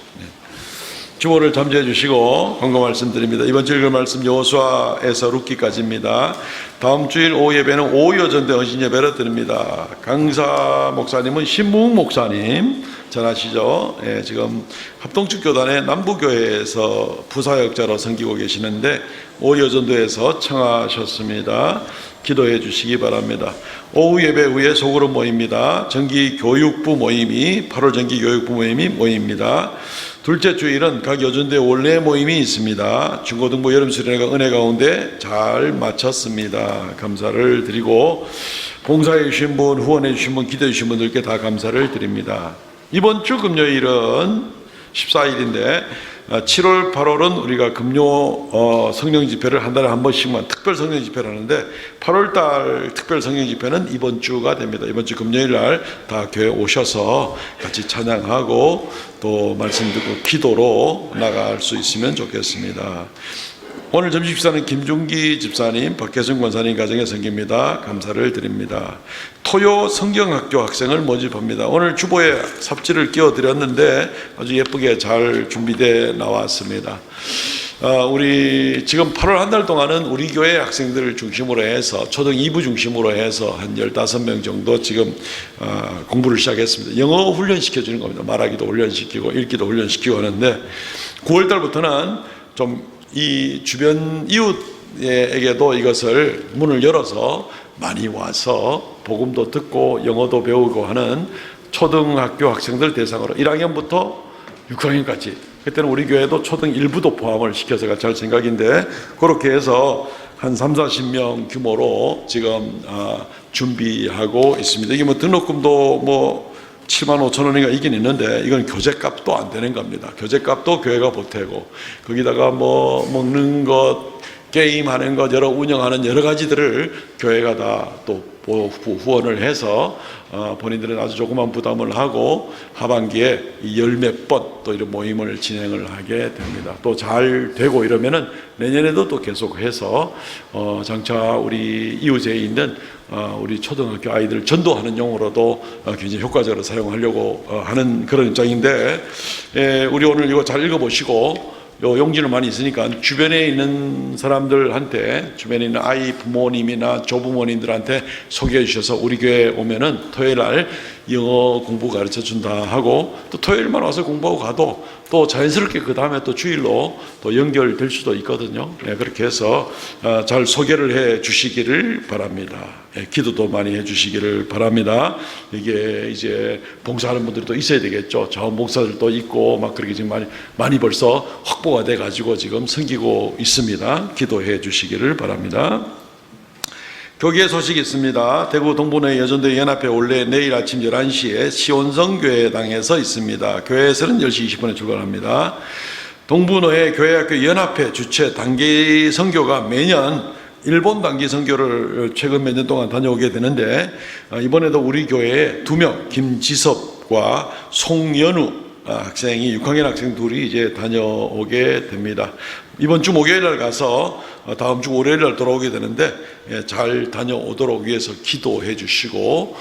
주보를 잠재해 주시고 권고 말씀드립니다. 이번 주 읽을 말씀 여호수아에서 룻기까지입니다. 다음 주일 오후 예배는 오여전대 헌신 예배를 드립니다. 강사 목사님은 신무웅 목사님 전하시죠. 지금 합동축 교단의 남부교회에서 부사역자로 섬기고 계시는데 오여전도에서 청하셨습니다. 기도해 주시기 바랍니다. 오후 예배 후에 소그룹 모입니다. 정기교육부 모임이 8월 정기교육부 모임이 모입니다. 둘째 주일은 각 여전대 원래 모임이 있습니다. 중고등부 여름 수련회가 은혜 가운데 잘 마쳤습니다. 감사를 드리고 봉사해 주신 분, 후원해 주신 분, 기도해 주신 분들께 다 감사를 드립니다. 이번 주 금요일은 14일인데 7월, 8월은 우리가 금요 성령 집회를 한 달에 한 번씩만 특별 성령 집회를 하는데 8월 달 특별 성령 집회는 이번 주가 됩니다. 이번 주 금요일 날 다 교회 오셔서 같이 찬양하고 또 말씀 듣고 기도로 나갈 수 있으면 좋겠습니다. 오늘 점심 식사는 김중기 집사님, 박혜승 권사님 가정의 성기입니다. 감사를 드립니다. 토요 성경학교 학생을 모집합니다. 오늘 주보에 삽지를 끼워드렸는데 아주 예쁘게 잘 준비되어 나왔습니다. 우리 지금 8월 한 달 동안은 우리 교회 학생들을 중심으로 해서 초등 2부 중심으로 해서 한 15명 정도 지금 공부를 시작했습니다. 영어 훈련시켜주는 겁니다. 말하기도 훈련시키고 읽기도 훈련시키고 하는데 9월 달부터는 좀 이 주변 이웃에게도 이것을 문을 열어서 많이 와서 복음도 듣고 영어도 배우고 하는 초등학교 학생들 대상으로 1학년부터 6학년까지, 그때는 우리 교회도 초등 1부도 포함을 시켜서 같이 할 생각인데 그렇게 해서 한 30-40명 규모로 지금 준비하고 있습니다. 이게 뭐 등록금도 뭐 75,000원인가 이긴 있는데 이건 교재값도 안 되는 겁니다. 교재값도 교회가 보태고 거기다가 뭐 먹는 것, 게임하는 것, 운영하는 여러 가지들을 교회가 다 또 후원을 해서 본인들은 아주 조그만 부담을 하고 하반기에 열몇 번 또 이런 모임을 진행을 하게 됩니다. 또 잘 되고 이러면은 내년에도 또 계속해서 장차 우리 이웃에 있는 우리 초등학교 아이들 전도하는 용어로도 굉장히 효과적으로 사용하려고 하는 그런 입장인데, 우리 오늘 이거 잘 읽어보시고 요 용지는 많이 있으니까 주변에 있는 사람들한테, 주변에 있는 아이 부모님이나 조부모님들한테 소개해 주셔서 우리 교회 오면은 토요일 날 영어 공부 가르쳐 준다 하고, 또 토요일만 와서 공부하고 가도 또 자연스럽게 그 다음에 또 주일로 또 연결될 수도 있거든요. 그렇게 해서 잘 소개를 해 주시기를 바랍니다. 기도도 많이 해 주시기를 바랍니다. 이게 이제 봉사하는 분들도 있어야 되겠죠. 자원 목사들도 있고 막 그렇게 지금 많이 벌써 확보가 돼 가지고 지금 섬기고 있습니다. 기도해 주시기를 바랍니다. 교계 소식이 있습니다. 대구 동분회 여전도회 연합회 원래 내일 아침 11시에 시온성교회당에서 있습니다. 교회에서는 10시 20분에 출발합니다. 동분회 교회학교 연합회 주최 단기 선교가 매년 일본 단기 선교를 최근 몇 년 동안 다녀오게 되는데, 이번에도 우리 교회에 2명, 김지섭과 송연우 학생이 6학년 학생 둘이 이제 다녀오게 됩니다. 이번 주 목요일 날 가서 다음 주 월요일 날 돌아오게 되는데 잘 다녀오도록 위해서 기도해 주시고,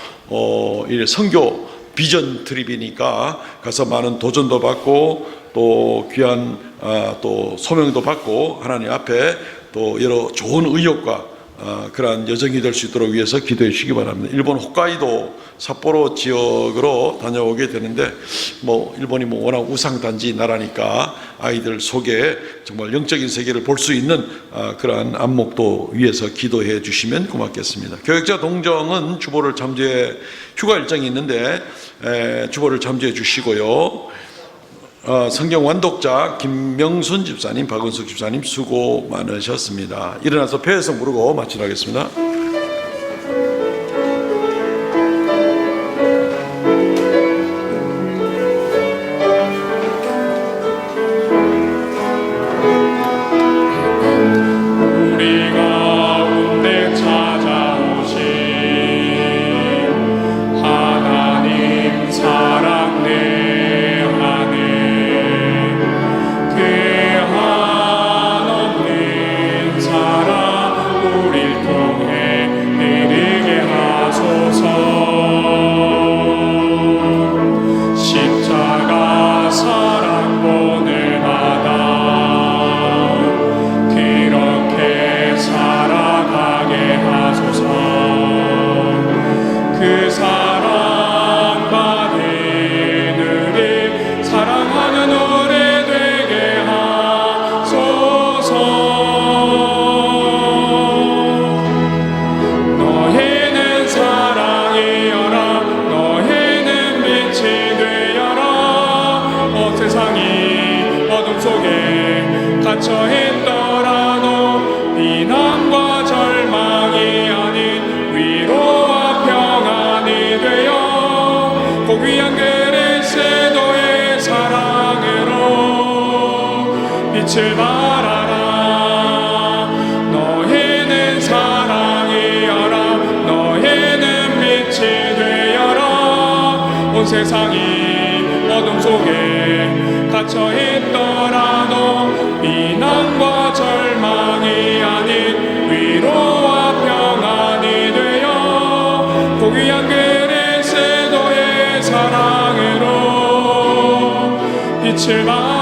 이 선교 비전 트립이니까 가서 많은 도전도 받고 또 귀한 또 소명도 받고 하나님 앞에 또 여러 좋은 의욕과 그러한 여정이 될 수 있도록 위해서 기도해 주시기 바랍니다. 일본 홋카이도 삿포로 지역으로 다녀오게 되는데, 일본이 워낙 우상단지 나라니까 아이들 속에 정말 영적인 세계를 볼 수 있는 그러한 안목도 위해서 기도해 주시면 고맙겠습니다. 교역자 동정은 주보를 참조해 휴가 일정이 있는데 주보를 참조해 주시고요. 성경 완독자 김명순 집사님, 박은숙 집사님 수고 많으셨습니다. 일어나서 폐회성 부르고 마치도록 하겠습니다. 우리 가운데 찾아오신 하나님 사랑 내 안에 그 한없는 사랑 우릴 통해 이르게 하소서. 십자가 사랑본을 받아 그렇게 살아가게 하소서. 그 사랑 받은 우리 사랑하는 우리 되게 하소서. 너희는 사랑이여라, 너희는 빛이 되어라. 세상이 어둠 속에 갇혀 있더라도 비난과 절망이 아닌 위로와 빛을 발하라. 너희는 사랑이여라. 너희는 빛이 되어라. 온 세상이 어둠 속에 갇혀 있더라도 비난과 절망이 아닌 위로와 평안이 되어 고귀한 그리스도의 사랑으로 빛을 발하라.